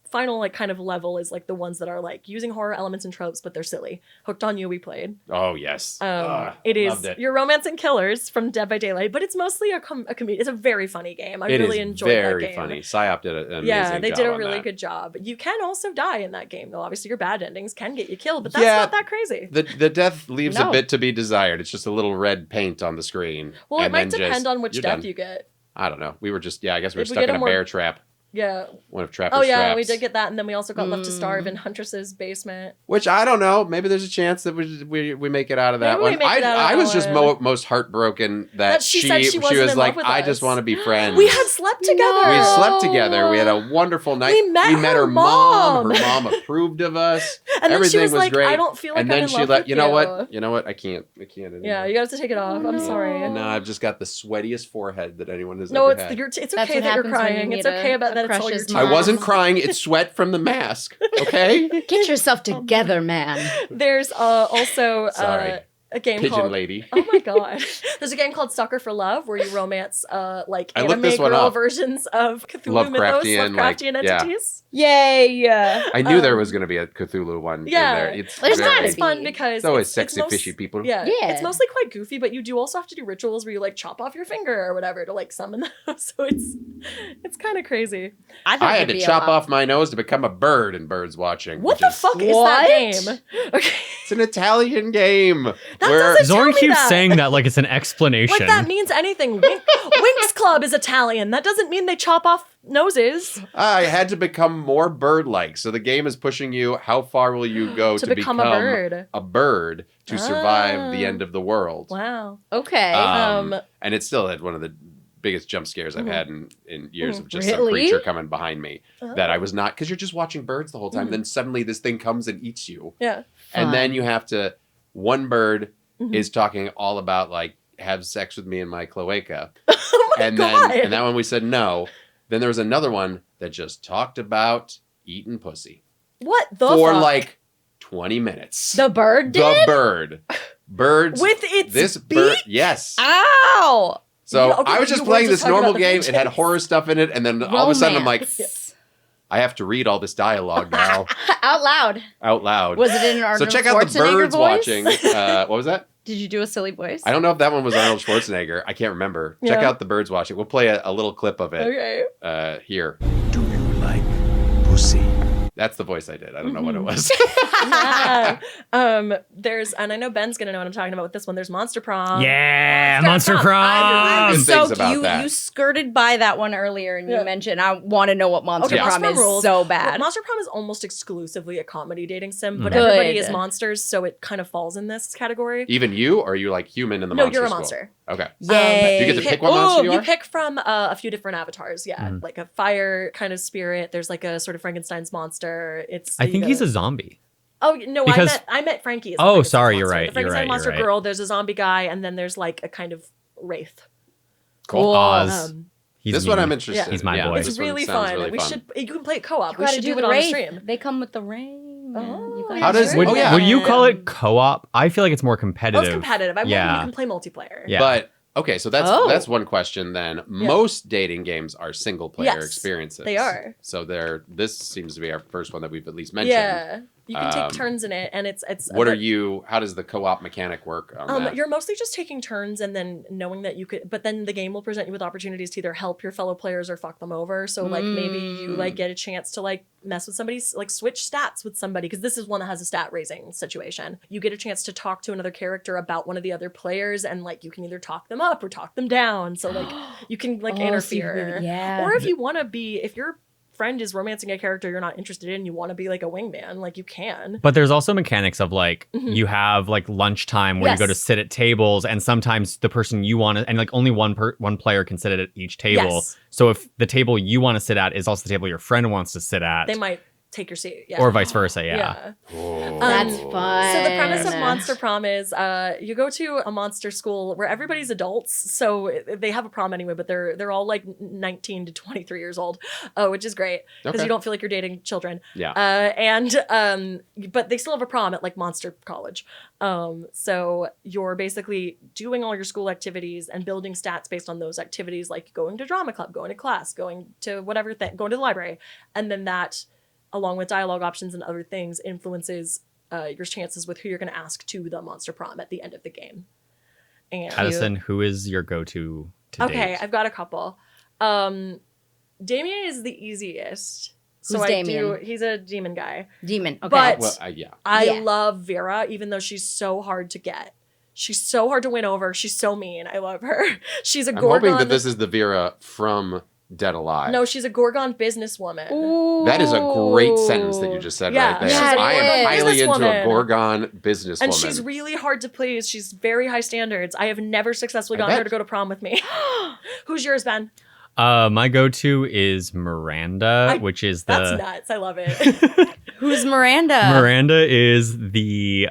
Final like kind of level is like the ones that are like using horror elements and tropes, but they're silly. Hooked on You we played.
Oh yes,
it is. You're romancing killers from Dead by Daylight, but it's mostly a comedy. It's a very funny game. I really enjoyed that game.
Very funny. Psyop did an amazing job.
Yeah, they did a really good job. You can also die in that game, though. Obviously, your bad endings can get you killed, but that's not that crazy.
The death leaves a bit to be desired. It's just a little red paint on the screen.
Well, it might depend on which death you get.
I don't know. We were just I guess we were stuck in a bear trap.
Yeah.
One of Trapper's
Oh yeah,
Traps.
we did get that, and then we also got Left to Starve in Huntress's basement.
Which I don't know. Maybe there's a chance that we make it out of that
Maybe we
one.
make it out of
I
that
was just
one.
most heartbroken that
She said she wasn't
was
in
like,
love with
I
us.
just want to be friends.
We had slept together.
We had slept together. We had a wonderful night.
We met her
mom.
mom.
Her mom approved of us.
And then she
Everything
was like,
great.
I don't feel like
and
I'm
then
in
she
love
let
with
you know what? You know what? I can't anymore.
Yeah, you have to take it off. I'm sorry.
And now I've just got the sweatiest forehead that anyone has
No,
ever
it's
had.
it's
That's
okay
what
that you're
happens when you
crying.
meet
It's okay about that. It's all your
crush's
tears.
I
mom.
wasn't crying. It's sweat from the mask. Okay?
Get yourself together, man.
There's also
Sorry.
a game
Pigeon
called
lady.
Oh my god! There's a game called Stalker for Love where you romance like
I looked
anime
this one
girl
up.
versions of Cthulhu mythos,
Lovecraftian, like,
Lovecraftian
yeah.
entities.
Yay!
I knew there was going to be a Cthulhu one
Yeah.
in there. It's
There's
very,
gotta
It's fun because
It's always
it's
sexy,
most-
fishy people.
Yeah,
Yeah.
it's mostly quite goofy, but you do also have to do rituals where you like chop off your finger or whatever to like summon them. So it's kind of crazy.
I,
I had to chop off my nose to become a bird in Birds Watching.
What
which
the
is-
fuck is that
What?
game? Okay,
It's an Italian game.
That
where
doesn't
Zorn
tell me
keeps
that.
saying that like it's an explanation.
like that means anything. Winx Club is Italian. That doesn't mean they chop off noses
I had to become more bird-like. So the game is pushing you. How far will you go
to become a bird.
a bird to survive the
Ah.
end of the world?
Wow.
Okay.
And it still had one of the biggest jump scares I've had in years of just some
Really?
creature coming behind me that
Oh.
I was not, because you're just watching birds the whole time. Then suddenly this thing comes and eats you.
Yeah.
And then you have to, one bird
Mm-hmm.
is talking all about like, have sex with me in my cloaca.
Oh my
And
god.
then, and that one we said no. Then there was another one that just talked about eating pussy
What the
for
fuck?
like 20 minutes.
the bird did?
The bird. Birds.
With its
this
beak?
bird. Yes.
Ow!
So
Yeah, okay,
I was
you
just
were
playing
just
this
talking
normal
about the
game. It had
pigeons.
horror stuff in it, and then all of a sudden I'm like,
Romance.
I have to read all this dialogue now
Out loud.
out loud.
Was it in
so
Arnold
check out the
Schwarzenegger
birds
voice?
watching. What was that?
Did you do a silly voice?
I don't know if that one was Arnold Schwarzenegger. I can't remember. Check
Yeah.
out the birds watching. We'll play a little clip of it
Okay.
here.
Do you like pussy?
That's the voice I did. I don't know what it was.
Yeah. There's, and I know Ben's gonna know what I'm talking about with this one. There's Monster Prom.
yeah,
It's got
Monster
prom.
Prom.
Good
So
things about
you
that.
you skirted by that one earlier and
Yeah.
you mentioned I want to know what Monster
Okay,
Prom
Monster
is
Prom rules.
so bad.
Monster Prom is almost exclusively a comedy dating sim, but
Good.
everybody is monsters, so it kind of falls in this category.
Even you, or are you like human in the
No,
monster
you're a
school?
monster.
Okay.
Yay.
Do you get to pick what monster you
You
are?
pick from a few different avatars, yeah. Like a fire kind of spirit. There's like a sort of Frankenstein's monster. It's
I think he's a zombie.
Oh no,
Because-
I met Frankie. As the
Oh,
Frankenstein's
sorry, you're
monster.
right,
The
you're
Frankenstein
right,
monster
you're right.
girl. There's a zombie guy, and then there's like a kind of wraith.
Cool.
Oz.
Um,
He's
This one
me.
I'm interested in.
He's my
Yeah,
boy.
this
It's
one
really
sounds
fun.
really
We
fun.
should. You can play it co-op.
You
We
gotta
should
do
do
the
it on the
wraith.
stream.
They come with the ring.
Oh,
You
yeah.
guys
How does-
do it.
Oh, yeah.
Would you call
Yeah.
it co-op? I feel like it's more
Oh,
competitive.
it's competitive.
Yeah.
You can play multiplayer.
Yeah.
But okay, so
Oh.
that's one question then. Most dating games are single player
Yes,
experiences.
they are.
So this seems to be our first one that we've at least mentioned.
Yeah. You can
Um,
take turns in it, and it's.
What are you? How does the co-op mechanic work on that?
You're mostly just taking turns and then knowing that you could, but then the game will present you with opportunities to either help your fellow players or fuck them over. So like maybe you like get a chance to like mess with somebody, like switch stats with somebody, because this is one that has a stat raising situation. You get a chance to talk to another character about one of the other players, and like you can either talk them up or talk them down. So like you can like
Oh, so you
interfere.
really- yeah.
Or if you want to be, if your friend is romancing a character you're not interested in, you want to be like a wingman, like you can.
But there's also mechanics of like you have like lunchtime where you go to
Yes.
sit at tables, and sometimes the person you want to, and like only one player can sit at each table.
Yes.
So if the table you want to sit at is also the table your friend wants to sit at,
They might take your seat. Yeah.
or vice versa. Yeah.
That's fun.
So the premise of Monster Prom is you go to a monster school where everybody's adults, so they have a prom anyway, but they're all like 19 to 23 years old, which is great because
Okay.
you don't feel like you're dating children.
Yeah.
But they still have a prom at like Monster College. So you're basically doing all your school activities and building stats based on those activities, like going to drama club, going to class, going to whatever thing, going to the library, and then that, along with dialogue options and other things, influences your chances with who you're going to ask to the Monster Prom at the end of the game. And
Addison, who is your go-to to
okay,
date?
I've got a couple. Damien is the easiest. So
Who's
I do.
Damien?
He's a demon guy.
Demon. Okay.
But-
Well, yeah.
I
Yeah.
love Vera, even though she's so hard to get. She's so hard to win over. She's so mean. I love her. She's a
I'm
Gorgon.
hoping that this is the Vera from dead alive.
No, she's a Gorgon businesswoman.
Ooh.
That is a great sentence that you just said
Yeah.
right there.
Yeah, it
I am
is.
highly into a
Businesswoman.
Gorgon businesswoman.
And she's really hard to please. She's very high standards. I have never successfully
I
gotten her
bet.
to go to prom with me. Who's yours, Ben?
My go-to is Miranda, which is
That's
the
nuts. I love it.
Who's Miranda?
Miranda is the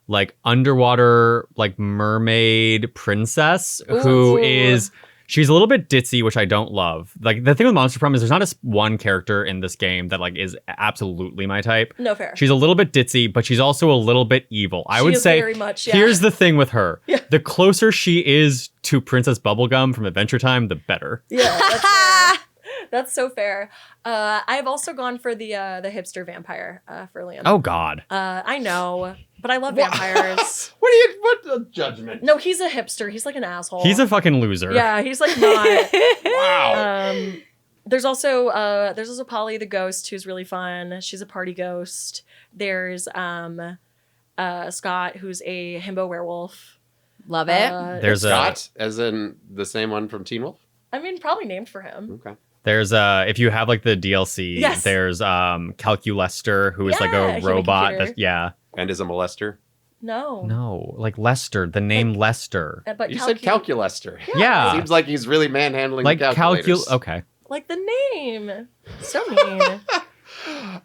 like underwater like mermaid princess who is she's a little bit ditzy, which I don't love. Like the thing with Monster Prom is there's not one character in this game that like is absolutely my type.
No fair.
She's a little bit ditzy, but she's also a little bit evil. I
She
would
is
say
very much, yeah.
here's the thing with her. The closer she is to Princess Bubblegum from Adventure Time, the better.
Yeah, that's fair. That's so fair. I've also gone for the hipster vampire for Liam.
Oh God.
I know, but I love vampires.
What a judgment.
No, he's a hipster. He's like an asshole.
He's a fucking loser.
Yeah, he's like not.
Wow.
There's also Polly the ghost who's really fun. She's a party ghost. There's Scott who's a himbo werewolf.
Love it.
There's
Scott, as in the same one from Teen Wolf?
I mean, probably named for him.
Okay.
There's if you have like the DLC,
Yes.
there's Calculester who is like
Yeah,
a
human
robot.
computer.
Yeah.
And is a molester?
No.
No, like Lester, the name Lester.
But
You said Calculester.
Yeah.
Seems like he's really manhandling
Like
the calculators.
Okay.
Like the name. So mean.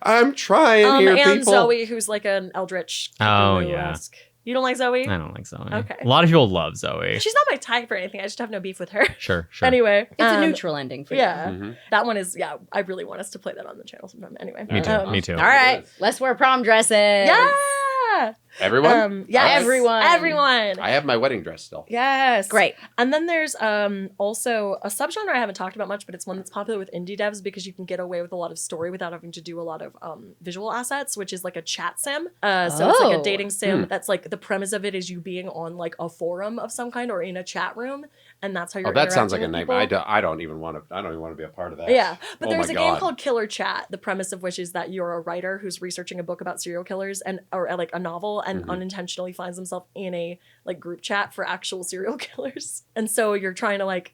I'm trying here,
and
people.
Zoe, who's like an eldritch.
Oh,
Cthulhu-esque. You don't like Zoe?
I don't like Zoe.
Okay.
A lot of people love Zoe.
She's not my type or anything. I just have no beef with her.
Sure, sure.
Anyway.
It's a neutral ending for you.
Yeah. That one is, I really want us to play that on the channel sometime. Anyway.
Me too. Me too.
All right, let's wear prom dresses.
Yeah.
Everyone?
Yes.
Everyone.
Everyone.
I have my wedding dress still.
Yes.
Great.
And then there's also a subgenre I haven't talked about much, but it's one that's popular with indie devs because you can get away with a lot of story without having to do a lot of visual assets, which is like a chat sim. So it's like a dating sim. That's like the premise of it is you being on like a forum of some kind or in a chat room, and that's how you're.
Oh, that sounds like
interacting
a
with
nightmare.
people.
I don't even want to be a part of that.
Yeah, but
Oh
there's
my
a game
God.
called Killer Chat. The premise of which is that you're a writer who's researching a book about serial killers or like a novel, and unintentionally finds himself in a like group chat for actual serial killers, and so you're trying to like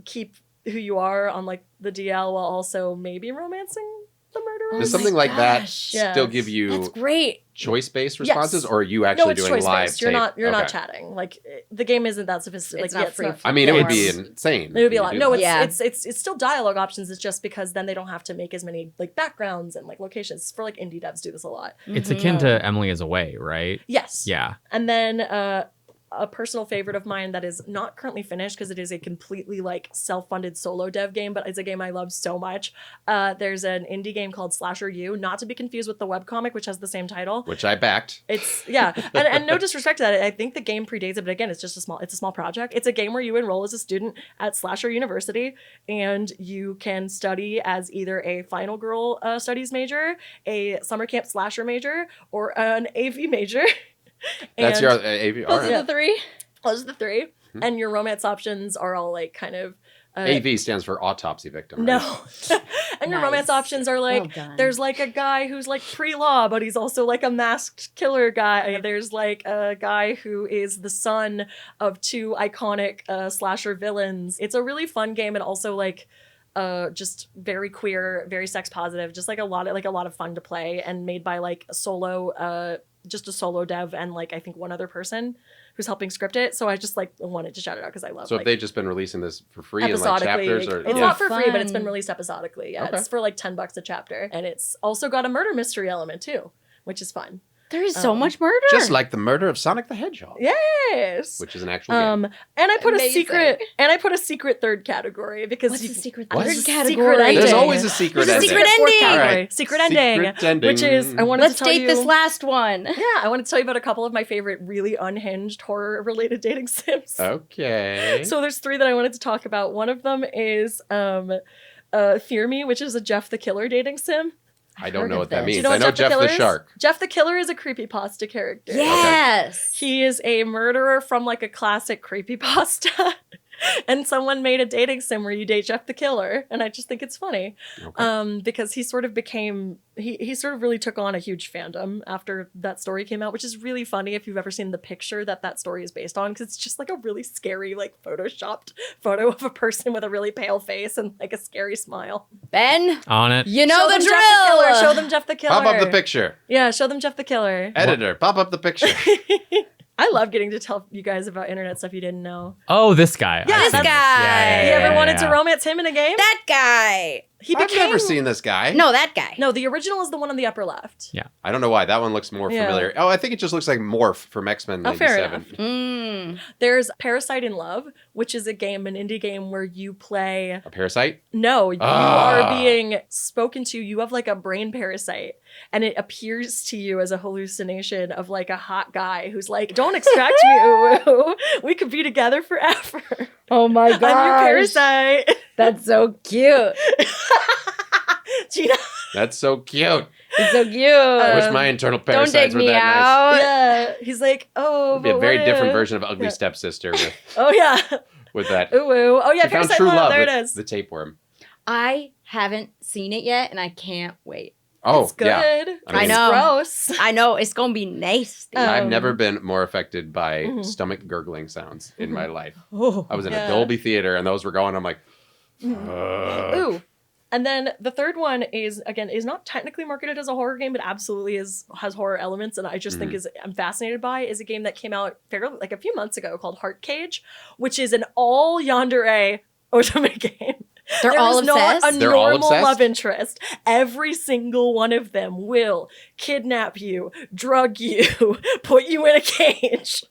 keep who you are on like the DL while also maybe romancing the murderer.
Does something like that
Yeah.
still give you
That's great.
choice-based responses,
Yes.
or are you
No,
actually
it's
doing
choice
live
based. You're
tape?
not
Okay.
chatting. Like the game isn't that sophisticated.
It's
Like,
not free.
I mean, it would be
form.
insane.
It would be
if
a
you
lot.
did
No,
that.
Yeah.
it's still dialogue options. It's just because then they don't have to make as many like backgrounds and like locations. For like indie devs do this a lot.
It's akin to Emily is Away, right?
Yes.
Yeah.
And then a personal favorite of mine that is not currently finished because it is a completely like self-funded solo dev game, but it's a game I love so much. There's an indie game called Slasher U, not to be confused with the webcomic, which has the same title.
Which I backed.
It's and no disrespect to that. I think the game predates it, but again, it's just a small project. It's a game where you enroll as a student at Slasher University, and you can study as either a final girl studies major, a summer camp slasher major, or an AV major.
That's
And
your AV. All
Those
right.
are the three.
those are the three, and your romance options are all like kind of.
AV stands for autopsy victim. Right?
No. And your
Nice.
romance options are like,
Well done.
there's like a guy who's like pre-law, but he's also like a masked killer guy. There's like a guy who is the son of two iconic slasher villains. It's a really fun game and also like just very queer, very sex positive, just like a lot of fun to play and made by like a solo just a solo dev and like I think one other person who's helping script it. So I just like wanted to shout it out because I love
So
like,
have they just been releasing this for free in like
episodically.
chapters? Or
It's
yeah.
not for free, but it's
Fun.
been released episodically. Yeah,
Okay.
it's for like $10 a chapter, and it's also got a murder mystery element too, which is fun.
There is so much murder.
Just like the murder of Sonic the Hedgehog,
Yes.
which is an actual game.
And I put
Amazing.
a secret third category because
What's
you,
the secret
What?
third
There's a
category?
secret ending.
There's always a secret
There's a
ending.
secret
fourth
ending.
category.
All right.
Secret ending,
Secret ending.
which is I wanted
Let's
to tell
date
you.
this last one.
Yeah, I wanted to tell you about a couple of my favorite really unhinged horror-related dating sims.
Okay.
So there's three that I wanted to talk about. One of them is Fear Me, which is a Jeff the Killer dating sim.
I don't
heard
know
of
what that
this.
means.
You know
I
what
know
Jeff
Jeff
the
the
Killer is?
Shark.
Jeff the Killer is a creepypasta character.
Yes.
He is a murderer from like a classic creepypasta. And someone made a dating sim where you date Jeff the Killer, and I just think it's funny, because he sort of became he sort of really took on a huge fandom after that story came out, which is really funny if you've ever seen the picture that story is based on, because it's just like a really scary, like photoshopped photo of a person with a really pale face and like a scary smile.
Ben,
On it.
you know
Show
the
them
drill.
Jeff the Killer. Show them Jeff the Killer.
Pop up the picture.
Yeah, show them Jeff the Killer.
Editor, pop up the picture.
I love getting to tell you guys about internet stuff you didn't know.
Oh, this guy.
Yeah,
I've
this
seen
guy.
Yeah,
You
yeah,
ever
yeah,
wanted
yeah.
to romance him in a game?
That guy.
He
I've never seen this guy.
No, that guy.
No, the original is the one on the upper left.
Yeah.
I don't know why. That one looks more
Yeah.
familiar. Oh, I think it just looks like Morph from X-Men
Oh, fair
97.
Mm.
There's Parasite in Love, which is a game, an indie game where you play.
A parasite?
No, you
Ah.
are being spoken to. You have like a brain parasite, and it appears to you as a hallucination of like a hot guy who's like, "Don't extract me, ooh, we could be together forever."
Oh my god.
I'm your parasite.
That's so cute.
Gina.
That's so cute.
It's so cute.
I wish my internal
Don't
parasites
take
were
me
that
out.
Yeah, he's like, oh,
nice. It'd be a
but
very
what
different
if-
version of Ugly
Yeah.
Stepsister
Oh yeah,
with that.
ooh, ooh. Oh yeah,
She found
Parasite
true
Love.
love
There it
with
is.
the tapeworm.
I haven't seen it yet, and I can't wait.
Oh,
It's good.
yeah.
I know.
It's gross.
I know it's gonna be nasty.
I've
Um,
never been more affected by
Mhm.
stomach gurgling sounds in my life.
Oh,
I was in
yeah.
a Dolby theater and those were going. I'm like,
Ooh. And then the third one is not technically marketed as a horror game, but absolutely has horror elements, and I just think I'm fascinated by is a game that came out fairly like a few months ago called Heart Cage, which is an all yandere otome game.
They're all
There is not
obsessed.
a
They're all
normal
obsessed?
love interest. Every single one of them will kidnap you, drug you, put you in a cage,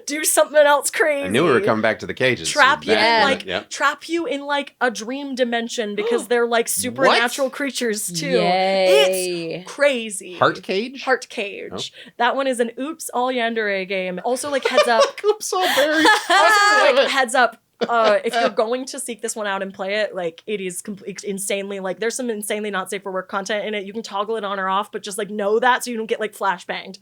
do something else crazy.
I knew we were coming back to the cages.
Trap you
Yeah.
in like
Yep.
trap you in like a dream dimension because they're like supernatural creatures too.
Yay.
It's crazy.
Heart Cage?
Heart Cage. That one is an oops all yandere game. Also like heads up.
Oops, all berry.
Also like heads up. If you're going to seek this one out and play it, like it is insanely like there's some insanely not safe for work content in it. You can toggle it on or off, but just like know that so you don't get like flashbanged.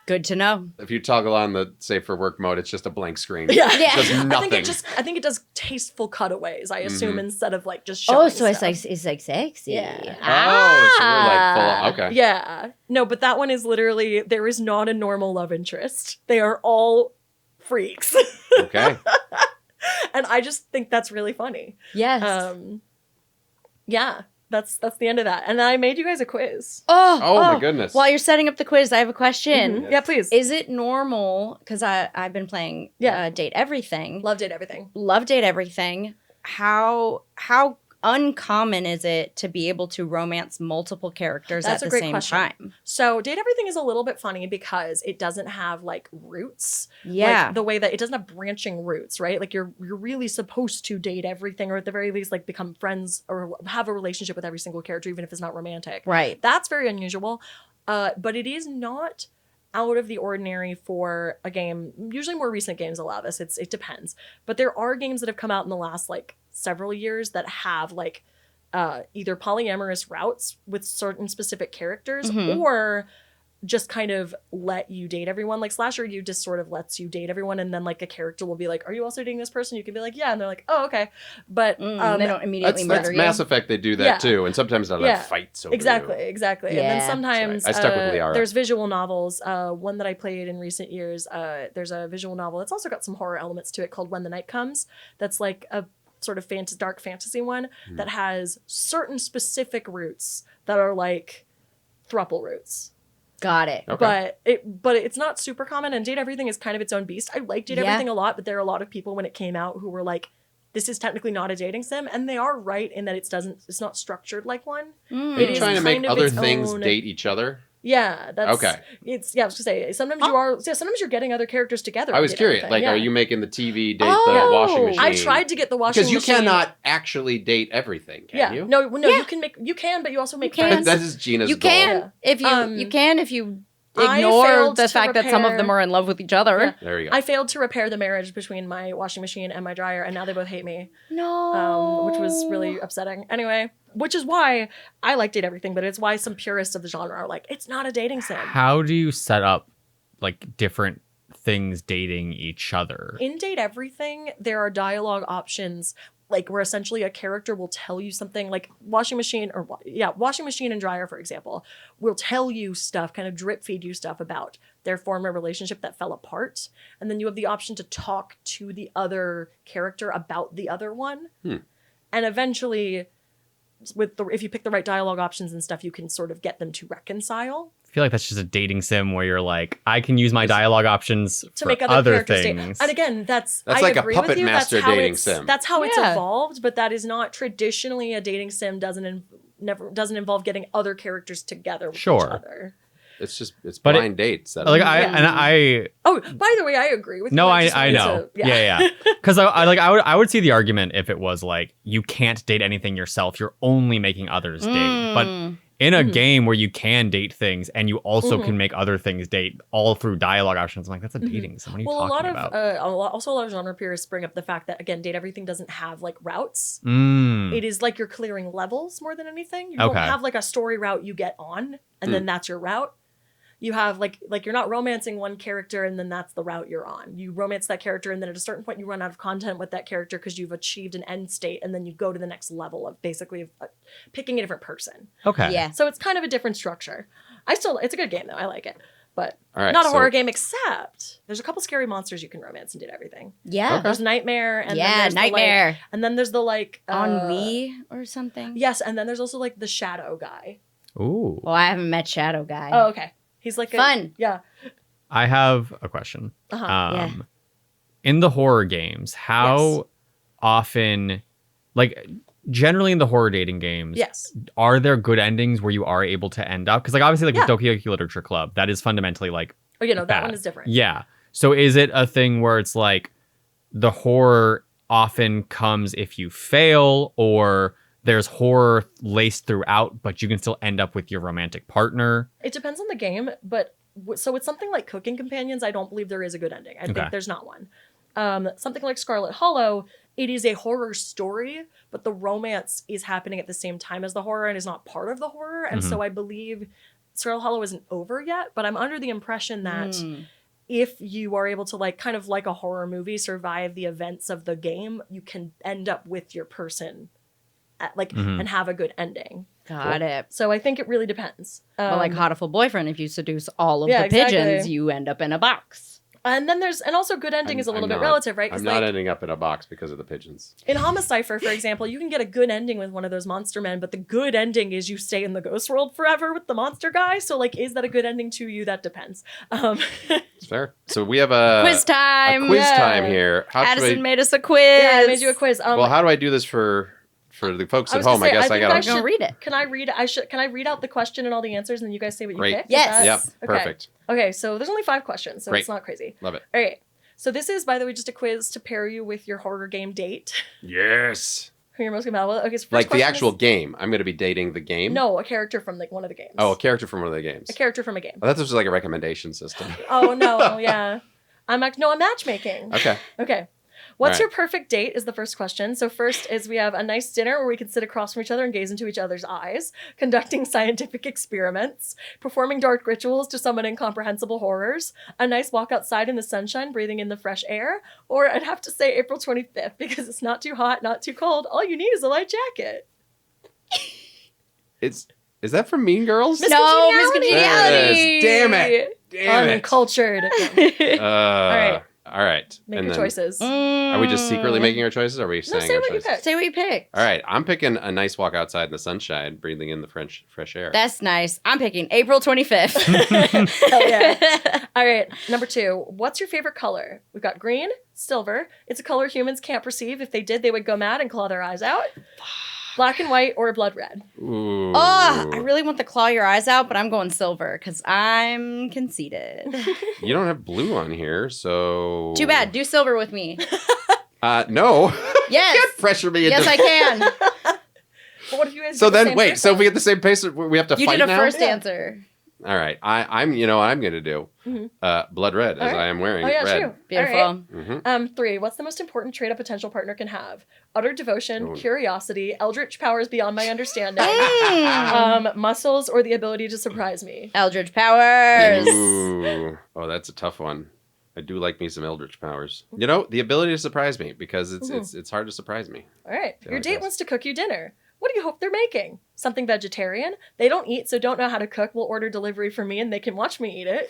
Good to know.
If you toggle on the safe for work mode, it's just a blank screen.
Yeah.
Yeah.
It does
I
nothing.
think it does tasteful cutaways, I assume,
Mhm.
instead of like just showing
Oh, so
stuff.
it's like sexy.
Yeah.
Oh, so we're like full. Okay.
Yeah. No, but that one is literally there is not a normal love interest. They are all freaks.
Okay.
And I just think that's really funny.
Yes.
Yeah. That's the end of that. And I made you guys a quiz.
Oh, my goodness.
While you're setting up the quiz, I have a question.
Mhm. Yeah, please.
Is it normal? Because I've been playing Date Everything.
Love Date Everything.
Love Date Everything. How uncommon is it to be able to romance multiple characters
That's
at
a
the
great
same
question.
time?
So Date Everything is a little bit funny because it doesn't have like roots.
Yeah.
Like, the way that it doesn't have branching roots, right? Like you're really supposed to date everything, or at the very least like become friends or have a relationship with every single character, even if it's not romantic.
Right.
That's very unusual. But it is not out of the ordinary for a game. Usually more recent games allow this. It depends. But there are games that have come out in the last like several years that have like either polyamorous routes with certain specific characters or just kind of let you date everyone. Like Slasher, you just sort of lets you date everyone, and then like a character will be like, "Are you also dating this person?" You can be like, "Yeah," and they're like, "Oh, okay." But
they don't immediately
That's
murder you.
Mass Effect. They do that
Yeah.
too, and sometimes they'll
Yeah.
have fights over
Exactly.
you.
And then
Yeah.
sometimes
That's right. I stuck with Liara.
there's visual novels. One that I played in recent years. There's a visual novel that's also got some horror elements to it called When the Night Comes. That's like a sort of dark fantasy one that has certain specific roots that are like throuple roots.
Got it.
Okay.
But it's not super common, and Date Everything is kind of its own beast. I like Date
Yeah.
Everything a lot, but there are a lot of people when it came out who were like, this is technically not a dating sim, and they are right in that it's not structured like one.
Are
It
you
is
trying to make
kind of
other
its
things
own-
date each other?
Yeah, that's
Okay.
It's I was gonna say sometimes sometimes you're getting other characters together.
I
to
was
date
curious.
everything,
Like,
yeah.
are you making the TV date
Oh.
the washing machine?
I tried to get the washing
because you
machine.
cannot actually date everything, can
Yeah,
you?
no,
Yeah.
you can, but you also make
can.
friends.
That is Gina's
You
goal.
can if you
I
ignore
failed
the
to
fact that some of
repair-
them are in love with each other.
Yeah.
There you go.
I failed to repair the marriage between my washing machine and my dryer, and now they both hate me.
No.
Which was really upsetting. Anyway, which is why I like Date Everything, but it's why some purists of the genre are like, it's not a dating sim.
How do you set up like different things dating each other?
In Date Everything, there are dialogue options like where essentially a character will tell you something like washing machine and dryer, for example, will tell you stuff, kind of drip feed you stuff about their former relationship that fell apart. And then you have the option to talk to the other character about the other one. And eventually if you pick the right dialogue options and stuff, you can sort of get them to reconcile.
I feel like that's just a dating sim where you're like, I can use my dialogue options
To
for
make other characters
things.
And again, that's
That's
I
like a
agree
Puppet
with you.
Master
That's how
dating
it's,
sim.
That's how it's
Yeah.
evolved, but that is not traditionally a dating sim. Doesn't involve getting other characters together with each
Sure.
other.
It's
But
blind dates. That
Like
Yeah.
I
Oh, by the way, I agree with you.
no,
just
I
wanted
know.
to-
Yeah. Because I would see the argument if it was like you can't date anything yourself. You're only making others date. But in a game where you can date things and you also can make other things date all through dialogue options, I'm like, that's a dating sim. What are you
Well,
talking about?
a lot of genre purists bring up the fact that again, Date Everything doesn't have like routes.
Mm.
It is like you're clearing levels more than anything. You don't
Okay.
have like a story route you get on, and then that's your route. You have like you're not romancing one character and then that's the route you're on. You romance that character and then at a certain point you run out of content with that character because you've achieved an end state, and then you go to the next level of basically picking a different person.
Okay.
Yeah.
So it's kind of a different structure. It's a good game though. I like it, but
All right,
not a
so-
horror game. Except there's a couple scary monsters you can romance and Date Everything.
Yeah.
There's Nightmare and then
Yeah,
there's
Nightmare.
and then there's the like
Ennui or something.
Yes, and then there's also like the Shadow guy.
Ooh.
Well, I haven't met Shadow Guy.
Oh, okay. He's like
Fun.
Yeah.
I have a question.
Yeah.
In the horror games, how often, like, generally in the horror dating games,
Yes.
are there good endings where you are able to end up? Because, like, obviously, like
Yeah.
with Doki Doki Literature Club, that is fundamentally like
Oh, that
bad.
one is different.
Yeah. So is it a thing where it's like the horror often comes if you fail, or there's horror laced throughout, but you can still end up with your romantic partner?
It depends on the game, but so with something like Cooking Companions, I don't believe there is a good ending. I
Okay.
think there's not one. Something like Scarlet Hollow, it is a horror story, but the romance is happening at the same time as the horror and is not part of the horror. And so I believe Scarlet Hollow isn't over yet, but I'm under the impression that if you are able to, like, kind of like a horror movie, survive the events of the game, you can end up with your person at, like, and have a good ending.
Got it.
So I think it really depends.
Well, like Hotiful Boyfriend, if you seduce all of
yeah,
the pigeons,
exactly.
you end up in a box.
And then and also good ending is a little bit relative, right?
I'm
'Cause,
not
like,
ending up in a box because of the pigeons.
in Homicipher, for example, you can get a good ending with one of those monster men, but the good ending is you stay in the ghost world forever with the monster guy. So, like, is that a good ending to you? That depends.
It's fair. So we have a
Quiz time.
A quiz
Yeah.
time here. How should
Addison
I,
made us a quiz.
Yeah, I made you a quiz.
well, how do I do this for the folks at home? I guess I
think
gotta.
should- Go read it.
Can I read? Can I read out the question and all the answers, and then you guys say what you
Great.
pick? Is
Yes.
Yep.
Okay.
Perfect.
Okay, so there's only 5 questions, so
Great.
it's not crazy.
Love it.
All right. So this is, by the way, just a quiz to pair you with your horror game date.
Yes.
Who you're most compatible with. Okay, so first
Like the
question
actual
is-
game. I'm going to be dating the game.
No, a character from like one of the games.
Oh, a character from one of the games.
A character from a game.
I thought this was like a recommendation system.
Oh no, yeah. I'm matchmaking.
Okay.
Okay. What's
All
your
right.
perfect date is the first question. So first is we have a nice dinner where we can sit across from each other and gaze into each other's eyes, conducting scientific experiments, performing dark rituals to summon incomprehensible horrors, a nice walk outside in the sunshine, breathing in the fresh air, or I'd have to say April 25th because it's not too hot, not too cold. All you need is a light jacket.
Is that from Mean Girls?
No, Miss
Congeniality.
There it
Congeniality.
is. Damn it. Damn it.
Uncultured.
right. All right.
Make
And
your
then-
choices.
Are we just secretly making our choices? Or are we
No,
saying
say
our
what you
choices?
pick.
Say what you picked.
All right. I'm picking a nice walk outside in the sunshine, breathing in the fresh air.
That's nice. I'm picking April 25th.
Hell yeah. All right, number 2. What's your favorite color? We've got green, silver. It's a color humans can't perceive. If they did, they would go mad and claw their eyes out. Black and white or blood red.
Ooh.
Oh, I really want to claw your eyes out, but I'm going silver because I'm conceited.
You don't have blue on here, so.
Too bad. Do silver with me.
No.
Yes.
Can't pressure me into.
Yes, I can.
But what if you guys
So
do the
then,
same
wait.
person?
So if we get the same pace, we have to
You
fight
did a
now.
first
Yeah.
answer.
All right. I'm. You know what I'm gonna do. Blood red, as
All right.
I am wearing
Oh yeah,
red.
true.
Beautiful.
All
Mhm.
right. 3. What's the most important trait a potential partner can have? Utter devotion,
Oh.
curiosity, eldritch powers beyond my understanding,
Mm.
muscles, or the ability to surprise me.
Eldritch powers.
Ooh. Oh, that's a tough one. I do like me some Eldritch powers. You know, the ability to surprise me, because it's hard to surprise me.
All right.
Yeah,
Your
I
date
guess.
wants to cook you dinner. What do you hope they're making? Something vegetarian? They don't eat, so don't know how to cook. Will order delivery for me and they can watch me eat it.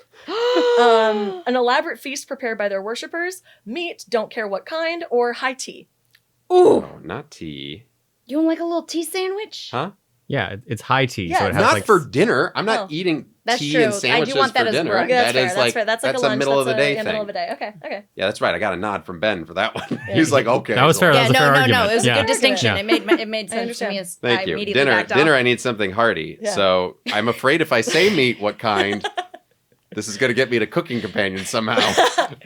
An elaborate feast prepared by their worshippers. Meat, don't care what kind, or high tea.
Ooh.
Oh, not tea.
You want like a little tea sandwich?
Huh?
Yeah, it's high tea.
Yeah,
so it has
Not
like
for dinner. I'm not
Oh.
eating
That's
tea
true. I
and
do
sandwiches
want that
for
as
dinner.
brunch.
Yeah, that's
That
fair.
is
That's fair. That's like
that's
a lunch.
middle of the
That's
day
yeah, middle
thing.
of the day. Okay.
Yeah, that's right. I got a nod from Ben for that one. He's like, okay.
That was fair.
Yeah,
That was a fair
no.
argument.
It was
Yeah.
a good distinction.
Yeah.
It made sense to
understand.
me as
Thank
I
you.
immediately backed
Dinner.
off.
I need something hearty.
Yeah.
So I'm afraid if I say meat, what kind, this is going to get me to cooking companion somehow,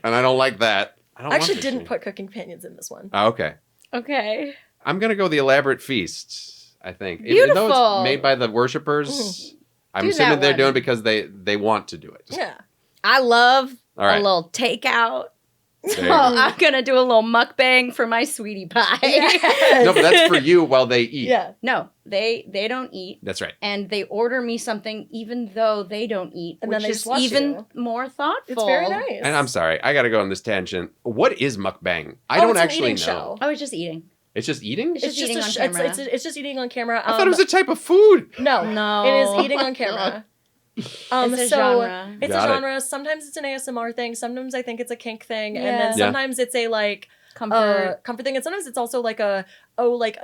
and I don't like that. I don't
I actually
want
didn't
this
put cooking companions in this one.
Oh, okay.
Okay.
I'm going to go the elaborate feast. I think, even though
Beautiful.
it's made by the worshippers, I'm
Do
assuming
that
they're
one.
doing it because they want to do it.
Yeah.
I love
All right.
a little takeout.
There
So
you go.
I'm gonna do a little mukbang for my sweetie pie.
Yes.
No, but that's for you while they eat.
Yeah.
No, they don't eat,
That's right.
and they order me something even though they don't eat,
And
which
then they
is
just watch
even
you.
more thoughtful.
It's very nice.
And I'm sorry, I got to go on this tangent. What is mukbang? I
Oh,
don't
it's an
actually know.
eating show.
Oh, it's just eating.
It's just eating?
It's just eating on
it's,
camera.
it's just eating on camera.
I thought it was a type of food.
No,
No.
it is eating on camera.
It's a
so
genre.
It's
Got
a
it.
genre. Sometimes it's an ASMR thing. Sometimes I think it's a kink thing, and
Yeah.
then
Yeah.
sometimes it's a like
Comfort.
comfort thing, and sometimes it's also like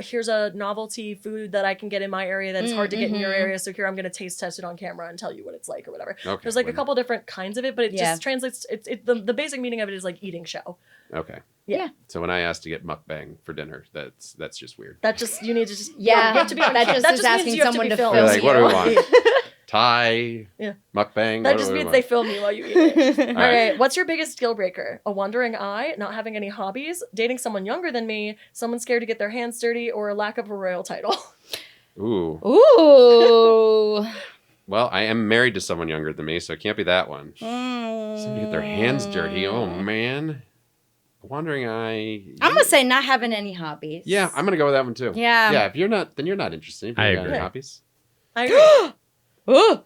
here's a novelty food that I can get in my area that's hard to get in your area. So here I'm gonna taste test it on camera and tell you what it's like or whatever.
Okay.
There's like a
well,
couple different kinds of it, but it
Yeah.
just translates. The basic meaning of it is like eating show.
Okay.
Yeah.
So when I asked to get mukbang for dinner, that's just weird.
That just you need to just
Yeah,
you have to be on
that
cam-
just
that
is
just means
asking
you have
someone
be
to
filmed.
film
They're like, what do we want?
Yeah.
Thai?
Yeah.
Mukbang?
That
What
just
do we
means
want?
they film you while you eat it. All
right.
right. What's your biggest deal breaker? A wandering eye, not having any hobbies, dating someone younger than me, someone scared to get their hands dirty, or a lack of a royal title?
Ooh.
Ooh.
Well, I am married to someone younger than me, so it can't be that one. Somebody get their hands dirty. Oh, man. Wandering eye.
I'm gonna say not having any hobbies.
Yeah, I'm going to go with that one too.
Yeah.
Yeah, if you're not, then you're not interested. If you
I
don't got any
agree.
hobbies.
I agree.
Ooh.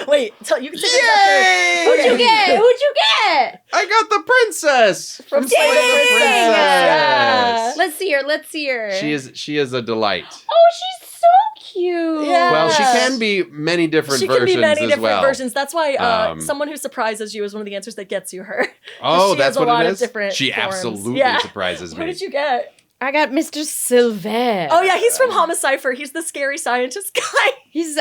Wait, you can say
Yay!
Who'd you get? Who'd you get?
I got the princess
From
Slay the
Slay the
Princess.
Princess.
Let's see her. Let's see her.
She is a delight.
Oh, she's so cute.
Yeah.
Well, she can be many different
She
versions
can be many
as
different
well.
versions. That's why
Um,
someone who surprises you is one of the answers that gets you her.
Oh,
She
that's
has a
what
lot
it
of
is.
different
She
forms.
absolutely
Yeah.
surprises
What
me.
did you get?
I got Mr. Sylvain.
Oh yeah, he's from Homicipher. He's the scary scientist guy.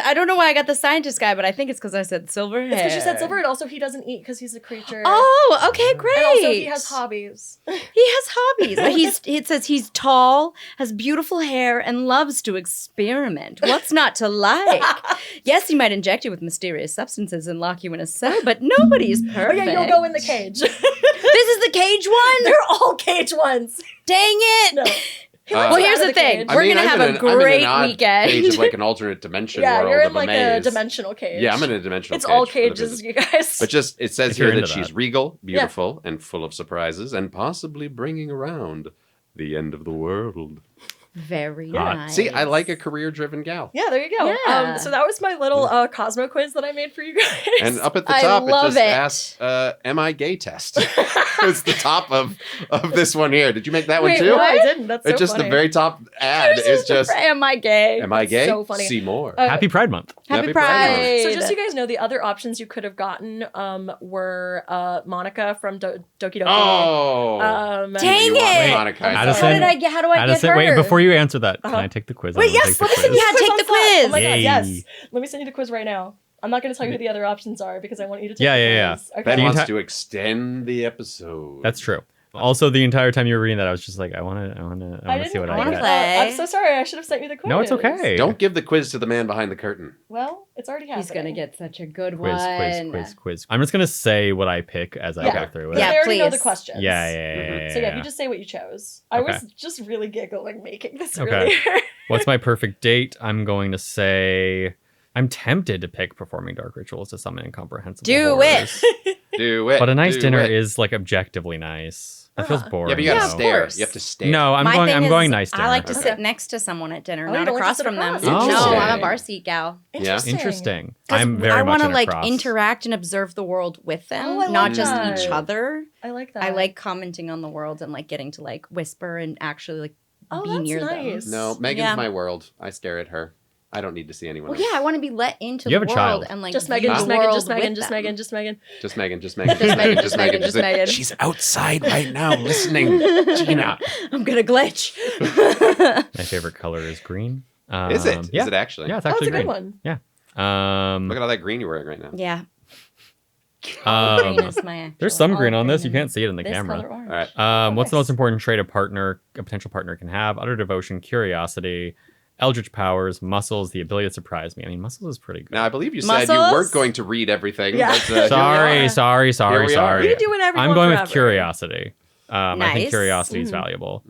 I don't know why I got the scientist guy, but I think it's because I said silver hair.
It's because you said silver, and also he doesn't eat because he's a creature.
Oh, okay, great.
And also he has hobbies.
He has hobbies. It says he's tall, has beautiful hair, and loves to experiment. What's not to like? Yes, he might inject you with mysterious substances and lock you in a cell, but nobody's
Oh
perfect.
yeah, you'll go in the cage.
This is the cage one?
They're all cage ones.
Dang it.
No.
Well, here's the thing.
Cage.
We're gonna have a
I'm in
great
an odd
weekend.
Cage of like an alternate dimension
Yeah,
world
you're in
of
like
a
a
maze.
dimensional cage.
Yeah, I'm in a dimensional
It's
cage.
all
for the
cages,
business.
you guys.
But just it says
If you're
here that
into
she's
that.
regal, beautiful, and full of surprises, and possibly bringing around the end of the world.
Very
Hot.
nice.
See, I like a career-driven gal.
Yeah, there you go.
Yeah.
So that was my little Cosmo quiz that I made for you guys.
And up at the
I
top, it
love
just
it.
asks, "Am I gay?" test. It's the top of this one here. Did you make that one
Wait,
too?
no, I didn't. That's so
It's just
funny.
the very top ad is just,
Am I gay?
"Am I gay?"
so funny.
See more.
Happy Pride Month.
Happy
Pride.
Pride.
So just so you guys know, the other options you could have gotten were Monica from Doki Doki.
Oh,
Dang
You want
it.
Monica, I
Addison-
thought.
How do I
Addison,
get her?
wait, before you answer that, can I take the quiz? I
Wait,
wanna
yes,
take the
let me send
quiz.
you
Yeah,
the quiz
take
on
the
Slack.
quiz.
Oh my god,
Yay.
yes. Let me send you the quiz right now. I'm not going to tell you who the other options are because I want you to take
Yeah,
the
yeah,
quiz. Okay.
Ben
The
wants
enti-
to extend the episode.
That's true. Also, the entire time you were reading that, I was just like, I want to see what I
wanna
get.
play.
I'm so sorry. I should have sent you the quiz.
No, it's okay.
Don't give the quiz to the man behind the curtain.
Well, it's already happening.
He's gonna get such a good
Quiz,
one.
quiz. I'm just gonna say what I pick as I
Yeah.
go through it.
Because
Yeah,
I already know the
please.
questions.
Yeah.
So yeah, you just say what you chose. I
Okay.
was just really giggling making this
Okay.
earlier.
What's my perfect date? I'm going to say I'm tempted to pick performing dark rituals to summon incomprehensible
Do
horrors.
it.
Do it.
But a nice
do
dinner
it.
is like objectively nice. That feels boring.
Yeah, but you gotta
Yeah, of
stare.
course.
You have to stare.
No, I'm
My
going.
thing
I'm
is,
going nice dinner.
I like to
Okay.
sit next to someone at dinner,
Oh, you
not
don't like to
across
sit
from them.
across.
No,
Interesting.
I'm a bar seat gal.
Yeah.
Interesting.
'Cause
I'm very
I
much
wanna
an
like
across.
interact and observe the world with them,
Oh, I
not
like
just
that.
each other.
I like that.
I like commenting on the world and like getting to like whisper and actually like
Oh,
be
that's
near
nice.
them.
No, Megan's
Yeah.
my world. I stare at her. I don't need to see anyone
Well,
else.
yeah, I want to be let into
You
the
have a
world
child.
and like
Just
view
Megan,
the
just Megan,
world
just Megan,
with
just
them.
Megan, just Megan.
Just Megan, just Megan, just Megan, just Megan, just Megan. She's outside right now listening. Gina.
I'm gonna glitch.
My favorite color is green.
Is it?
Yeah.
Is it actually?
Yeah, it's
Oh, it's
actually
a
green.
good one.
Yeah.
Look at all that green you're wearing right now.
Yeah,
Um,
green is my actual.
there's some green
all
on this. You
green
can't see it in the
this
camera.
color orange.
All right.
What's the
nice.
most important trait a potential partner can have? Utter devotion, curiosity, eldritch powers, muscles, the ability to surprise me. I mean, muscles is pretty good.
Now, I believe you said you
Muscles?
weren't going to read everything.
Yeah.
But, here we
sorry,
are.
sorry,
Here
sorry,
we are.
sorry.
You can do whatever you
I'm
want
going with
forever.
curiosity. I think
Nice.
curiosity is valuable.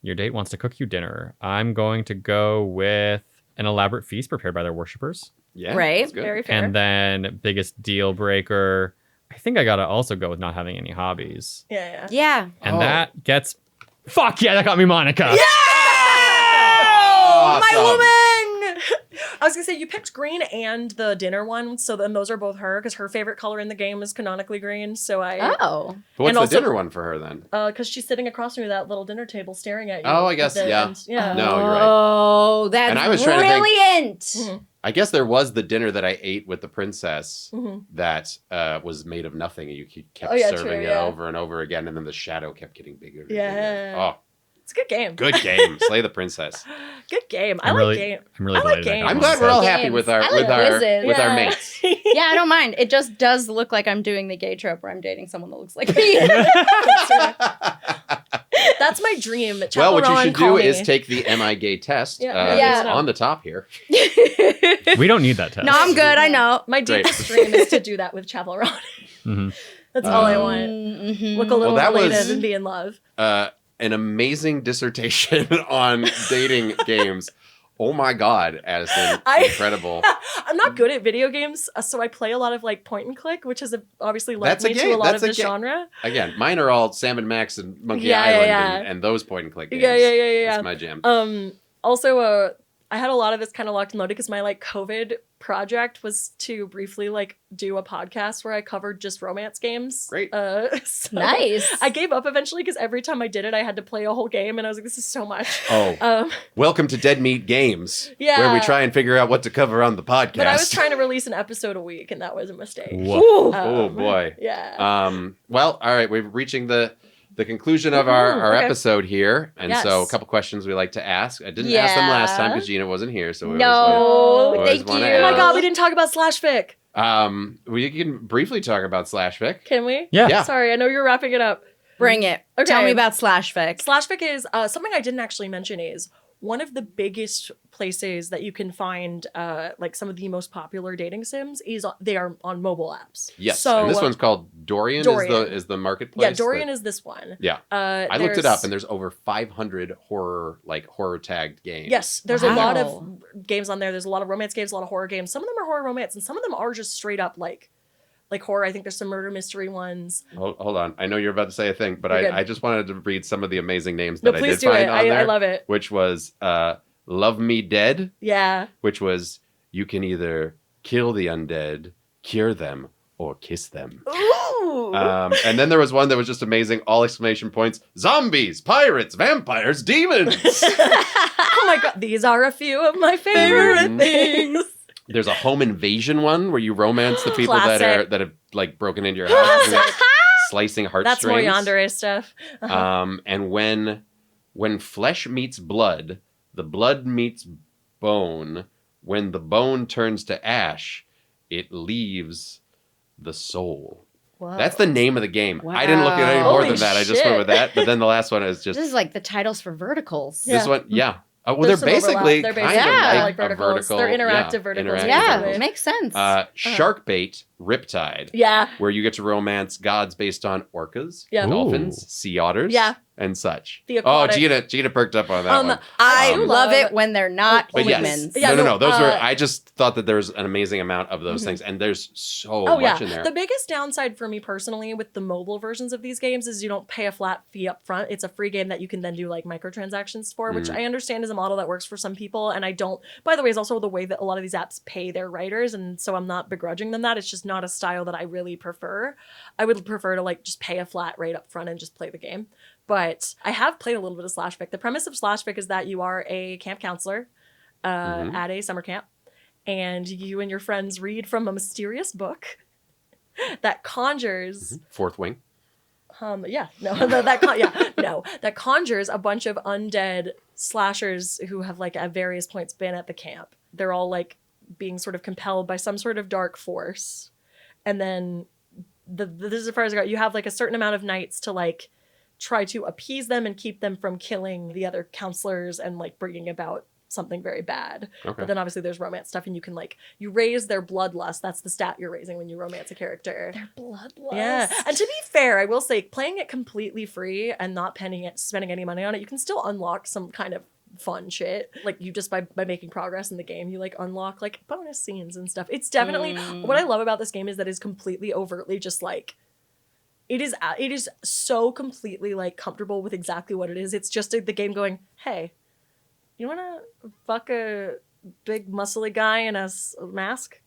Your date wants to cook you dinner. I'm going to go with an elaborate feast prepared by their worshippers.
Yeah.
Right.
That's good.
Very fair.
And then biggest deal breaker. I think I gotta also go with not having any hobbies.
yeah.
Yeah.
And
Oh.
that gets fuck yeah, that got me Monica.
Awesome.
I was gonna say you picked green and the dinner one, so then those are both her because her favorite color in the game is canonically green. So I,
Oh.
But what's
And
the
also-
dinner one for her then?
because she's sitting across from me at that little dinner table staring at you.
Oh, I
at
guess,
the
yeah.
end. Yeah.
No, you're right.
Oh, that's
And I was trying to think-
brilliant.
I guess there was the dinner that I ate with the princess
Mhm.
that was made of nothing, and you kept
Oh, yeah,
serving
true,
it
yeah.
over and over again, and then the shadow kept getting bigger. And
Yeah.
bigger. Oh,
It's a good game.
good game. Slay the princess.
Good game. I
I'm
like
really,
game.
I'm really
I like
delighted. I got
games.
I'm
Monica.
glad we're all
Games.
happy with our
I like
with our
quizzes.
with our
Yeah.
mates.
Yeah, I don't mind. It just does look like I'm doing the gay trope where I'm dating someone that looks like me.
That's my dream.
Well, what you
Chaperone,
should
call
do
me.
is take the Am I Gay test.
Yeah.
Yeah.
It's on the top here.
We don't need that test.
No, I'm good. I know.
My
Great.
deepest dream is to do that with Chapel Ron.
Mhm.
That's all I want.
Mhm.
Look a little
that
related
was-
and be in love.
An amazing dissertation on dating games. Oh my God, Addison. Incredible.
I'm not good at video games, so I play a lot of like point and click, which has obviously led
That's a
me to
game.
a lot
That's
of
a
the
game.
genre.
Again, mine are all Sam and Max and Monkey
Yeah,
Island
yeah.
And those point and click games.
Yeah.
That's my jam.
Also, I had a lot of this kind of locked and loaded because my like COVID project was to briefly like do a podcast where I covered just romance games.
Great.
So
Nice.
I gave up eventually because every time I did it, I had to play a whole game, and I was like, this is so much.
Oh, welcome to Dead Meat Games,
Yeah.
where we try and figure out what to cover on the podcast.
But I was trying to release an episode a week, and that was a mistake.
Whoa.
Oh boy.
Yeah.
Well, all right, we're reaching the conclusion of our
okay.
episode here, and so a
Yes.
couple questions we like to ask. I didn't ask them last time
Yeah.
because Gina wasn't here, so we
No,
always
thank
wanna
you.
Oh my
ask.
god, we didn't talk about slash fic.
We can briefly talk about Slash Vic.
Can we?
Yeah.
Yeah.
Sorry, I know you're wrapping it up.
Bring it.
Okay.
Tell me about Slash Fic.
Slash fic is something I didn't actually mention is one of the biggest places that you can find like some of the most popular dating sims is they are on mobile apps.
Yes,
So
and this one's called Dorian.
Dorian.
Is the marketplace.
yeah, Dorian
that-
is this one.
Yeah, I looked it
there's-
up, and there's over 500 horror tagged games.
Yes, there's a lot
Wow.
of games on there. There's a lot of romance games, a lot of horror games. Some of them are horror romance, and some of them are just straight up like horror. I think there's some murder mystery ones.
Hold on. I know you're about to say a thing, but
You're good.
I just wanted to read some of the amazing names
No,
that I
please
did
do
find
it.
on there.
I love it.
Which was Love Me Dead,
Yeah.
which was you can either kill the undead, cure them, or kiss them.
Ooh.
And then there was one that was just amazing, all exclamation points: zombies, pirates, vampires, demons.
Oh my god, these are a few of my favorite things.
There's a home invasion one where you romance the people
Classic.
that have like broken into your house, and they're slicing heartstrings.
That's more Yandere stuff.
And when flesh meets blood, the blood meets bone. When the bone turns to ash, it leaves the soul.
Whoa.
That's the name of the game. I didn't look at any more
Holy
than that. I just
shit.
went with that. But then the last one is just
This is like the titles for verticals.
this
Yeah.
one. Yeah. Oh, well,
There's
they're
some overlap.
basically
They're
kind
basically
of
yeah,
like
like
a
verticals.
vertical.
They're interactive verticals.
interactive
Yeah,
verticals.
makes sense.
Shark bait, Riptide.
Yeah.
Where you get to romance gods based on orcas,
Yeah.
dolphins,
Ooh.
sea otters,
Yeah.
and such.
The aquatic.
Gina perked up on that one.
I
do
love it when they're not
But
humans.
yes,
Yeah,
no.
no,
Those were. I just thought that there's an amazing amount of those
Mhm.
things, and there's so
Oh yeah,
much in there.
the biggest downside for me personally with the mobile versions of these games is you don't pay a flat fee up front. It's a free game that you can then do like microtransactions for, which I understand is a model that works for some people, and I don't. By the way, is also the way that a lot of these apps pay their writers, and so I'm not begrudging them that. It's just not a style that I really prefer. I would prefer to like just pay a flat rate up front and just play the game. But I have played a little bit of Slashfic. The premise of Slashfic is that you are a camp counselor at a summer camp, and you and your friends read from a mysterious book that conjures
Fourth Wing.
that conjures a bunch of undead slashers who have like at various points been at the camp. They're all like being sort of compelled by some sort of dark force, and then this is as far as I got. You have like a certain amount of nights to like try to appease them and keep them from killing the other counselors and like bringing about something very bad.
Okay.
But then obviously there's romance stuff, and you can like you raise their bloodlust. That's the stat you're raising when you romance a character.
Their bloodlust.
Yeah, and to be fair, I will say playing it completely free and not spending any money on it, you can still unlock some kind of fun shit. Like you just by making progress in the game, you like unlock like bonus scenes and stuff. It's definitely what I love about this game is that it's completely overtly just like it is so completely like comfortable with exactly what it is. It's just the game going, hey, you wanna fuck a big muscly guy in a mask?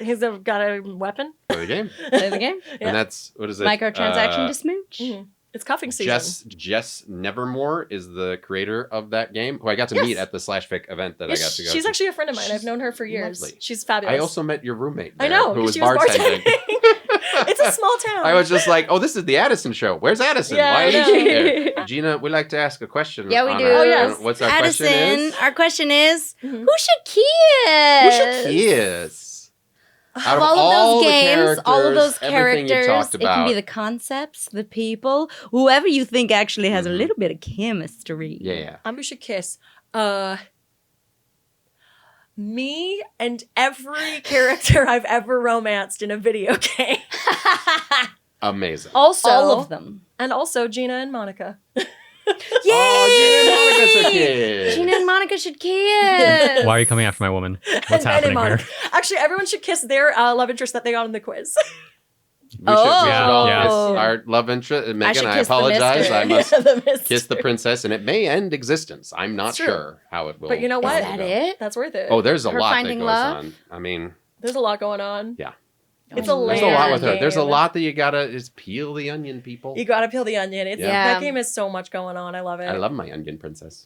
He's got a weapon.
Play the game.
Play the game.
Yeah.
And that's, what is it?
Microtransaction to smooch.
Mhm. It's cuffing season.
Jess Nevermore is the creator of that game, who I got to meet at the Slashfic event that I got to go
She's
to.
actually a friend of mine. I've known her for years.
lovely.
She's fabulous.
I also met your roommate
I
there,
know,
who was
she was
bartending.
It's a small town.
I was just like, oh, this is the Addison show. Where's Addison?
Yeah,
Why
I
is she
know.
there? Gina, we'd like to ask a question.
Yeah, we
on
do.
our-
Oh, yes.
What's our
Addison,
question is?
our question is,
Mhm.
who should kiss?
Who should kiss? Out
Of all of those
the
games, all of those
everything you've
characters,
talked
it can
about.
be the concepts, the people, whoever you think actually has a little bit of chemistry.
Yeah.
Who should kiss? Me and every character I've ever romanced in a video game.
Amazing.
Also,
All of them.
and also Gina and Monica.
Yay!
Oh, Gina and Monica should kiss.
Gina and Monica should kiss.
Why are you coming after my woman? What's
And
happening
Monica.
here?
Actually, everyone should kiss their love interest that they got on the quiz.
We should all
Yeah.
kiss our love interest. Megan,
should
I
kiss the
apologize.
mister.
I must
The mister.
kiss the princess, and it may end existence. I'm not
It's true.
sure how it will.
But you know what?
Is that it?
That's worth it.
Oh, there's a
Her
lot that
finding
goes
love?
on. I mean,
There's a lot going on.
yeah.
It's a
There's a lot with her.
layered
There's a
game.
lot that you gotta just peel the onion, people.
You gotta peel the onion. It's,
Yeah.
That game has so much going on. I love it.
I love my onion princess.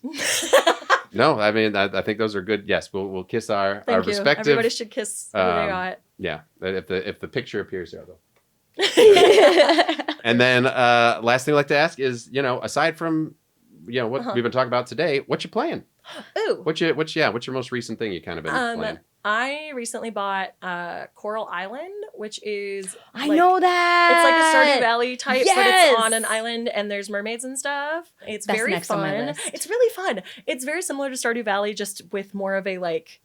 No, I mean, I think those are good. Yes, we'll kiss our
Thank you.
respective.
Everybody should kiss who they got.
Yeah, if the picture appears there though. And then last thing I'd like to ask is, aside from what we've been talking about today, what you playing?
Ooh.
What's your most recent thing you kind of been playing?
I recently bought Coral Island, which is
I
like-
know that.
It's like a Stardew Valley type, but
Yes!
it's on an island and there's mermaids and stuff. It's
That's
very
next on my
fun.
list.
It's really fun. It's very similar to Stardew Valley, just with more of a like,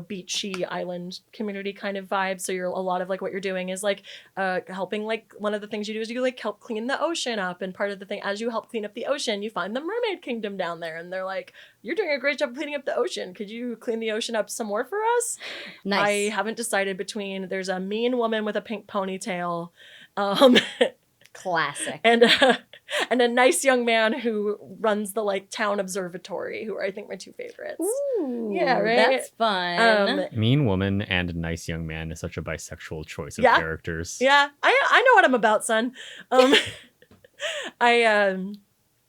beachy island community kind of vibe. So a lot of like what you're doing is like helping, like one of the things you do is you like help clean the ocean up. And part of the thing, as you help clean up the ocean, you find the mermaid kingdom down there. And they're like, you're doing a great job cleaning up the ocean. Could you clean the ocean up some more for us?
Nice.
I haven't decided between, there's a mean woman with a pink ponytail,
Classic.
and a nice young man who runs the like town observatory, who are I think my two favorites.
Ooh,
Yeah, right?
That's fun.
Mean woman and nice young man is such a bisexual choice of
Yeah.
characters.
Yeah, I know what I'm about, son. I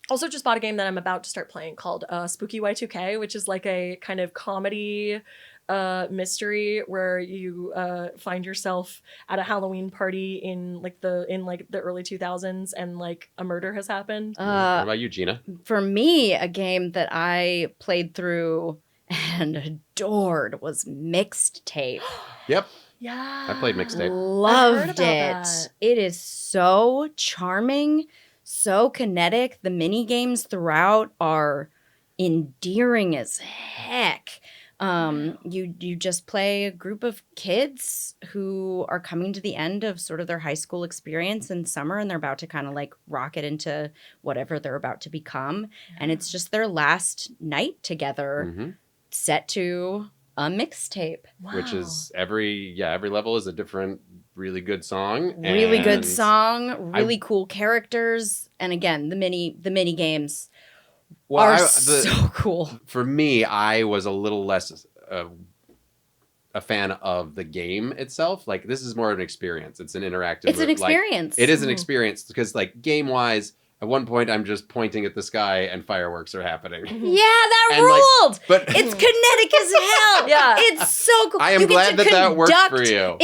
also just bought a game that I'm about to start playing called Spooky Y2K, which is like a kind of comedy mystery where you find yourself at a Halloween party in the early 2000s and like a murder has happened.
what about you, Gina?
For me, a game that I played through and adored was Mixed Tape.
Yep,
Yeah.
I played Mixtape.
Loved
about
it.
that.
It is so charming, so kinetic. The mini games throughout are endearing as heck. You just play a group of kids who are coming to the end of sort of their high school experience in summer, and they're about to kind of like rocket into whatever they're about to become. And it's just their last night together, set to a mixtape.
Which is every level is a different really good song.
Really good
and
song, really cool characters, and again, the mini games so cool.
For me, I was a little less a fan of the game itself. Like, this is more of an experience. It's an interactive.
It's an experience.
It is an experience because, like, game wise, at one point I'm just pointing at the sky and fireworks are happening.
Yeah, that
And,
ruled.
like, but
It's kinetic as hell.
Yeah.
It's so cool.
I am
You get
glad
to
that worked for
conduct-
you.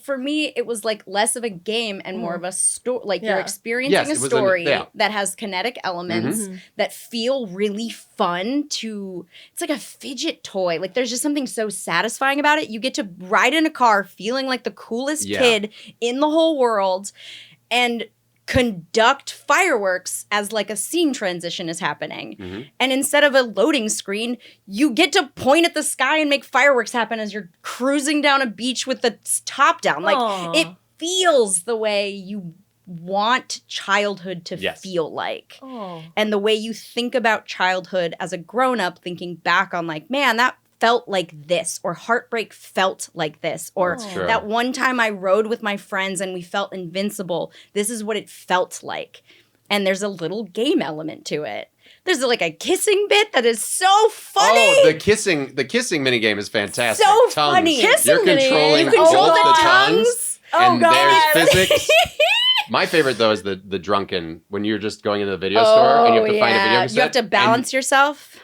For me, it was like less of a game and more of a story. Like you're
Yeah.
experiencing
Yes,
a
it was
story
yeah.
that has kinetic elements that feel really fun to. It's like a fidget toy. Like there's just something so satisfying about it. You get to ride in a car feeling like the coolest
Yeah.
kid in the whole world, and conduct fireworks as like a scene transition is happening. And instead of a loading screen, you get to point at the sky and make fireworks happen as you're cruising down a beach with the top down. Like
Aw.
it feels the way you want childhood to
Yes.
feel like.
Oh.
And the way you think about childhood as a grown-up, thinking back on like, man, that felt like this, or heartbreak felt like this, or
true.
that one time I rode with my friends and we felt invincible. This is what it felt like. And there's a little game element to it. There's like a kissing bit that is so funny.
Oh, the kissing minigame is fantastic.
So
Tongues.
funny.
Kissing
You're
minigame.
controlling
You control
both
the
the
tongues.
tongues.
Oh,
And
God.
there's physics. My favorite though is the drunken, when you're just going into the video store and you have to find a video cassette.
You have to balance yourself.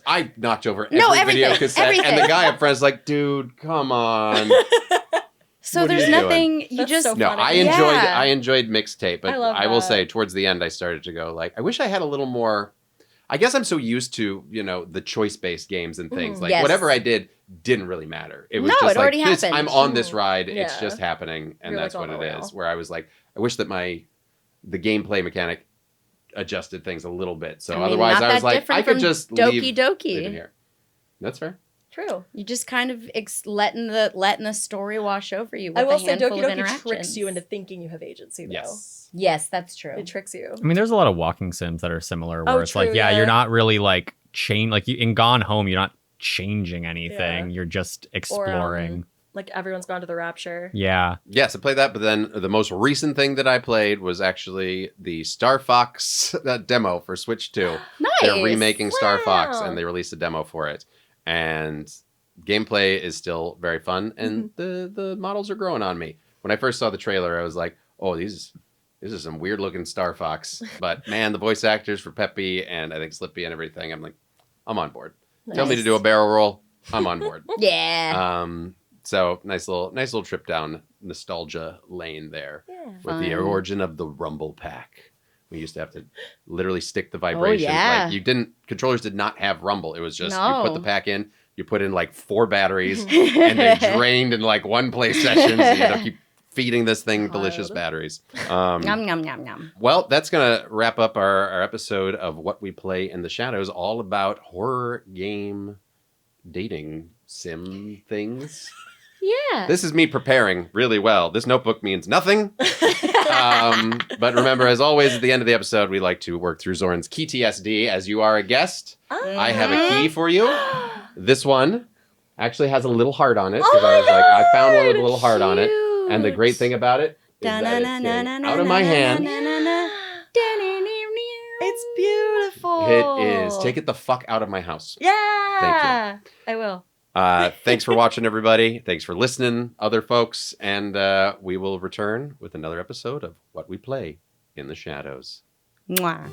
I knocked over every
No,
video
everything,
cassette, and
everything.
the guy up front is like, "Dude, come on."
So
What are
there's
you doing?
nothing. You
That's
just
so
No,
funny.
I enjoyed mixtape, but
I love
I will
that.
say towards the end I started to go like, I wish I had a little more. I guess I'm so used to, the choice-based games and things. Like
Yes.
whatever I did didn't really matter. It was
No,
just
it already
this,
happened.
I'm on this ride, it's
Yeah.
just happening, and
You're,
that's
like,
what
on
it
the rail.
is. Where I was like, I wish that the gameplay mechanic adjusted things a little bit. So
I mean,
otherwise
not
I was
that
like,
different
I could
from
just
Doki
leave
Doki.
in here. That's fair.
True.
You just kind of letting the story wash over you. With
I will
a
say
handful
Doki
of
Doki tricks
interactions.
you into thinking you have agency, though.
Yes.
Yes, that's true.
It tricks you.
I mean, there's a lot of walking sims that are similar where
Oh,
it's like,
true,
yeah,
yeah.
you're not really like in Gone Home, you're not changing anything.
Yeah.
You're just exploring.
Like everyone's gone to the rapture.
Yeah.
Yes, I played that, but then the most recent thing that I played was actually the Star Fox demo for Switch 2.
Nice.
They're remaking Star Fox,
Wow.
and they released a demo for it. And gameplay is still very fun, and the models are growing on me. When I first saw the trailer, I was like, oh, these are some weird-looking Star Fox. But, man, the voice actors for Peppy and I think Slippy and everything, I'm like, I'm on board. Tell me to do a barrel roll, I'm on board.
Yeah.
So nice little trip down nostalgia lane there with the
Fun.
origin of the Rumble Pack. We used to have to literally stick the vibration.
yeah.
Like controllers did not have Rumble. It was just you
No.
put the pack in, you put in like 4 batteries, and they drained in like one play session. So you had to keep feeding this thing delicious batteries.
Yum, yum, yum, yum.
Well, that's going to wrap up our episode of What We Play in the Shadows, all about horror game dating sim things.
Yeah.
This is me preparing really well. This notebook means nothing. But remember, as always, at the end of the episode, we like to work through Zoran's key TSD. As you are a guest, I have a key for you. This one actually has a little heart on it. Because I was like, I found one with a little heart on it. And the great thing about it is that it's getting out of my hand.
It's beautiful.
It is. Take it the fuck out of my house.
Yeah. I will.
Thanks for watching, everybody. Thanks for listening, other folks. And we will return with another episode of What We Play in the Shadows.
Mwah.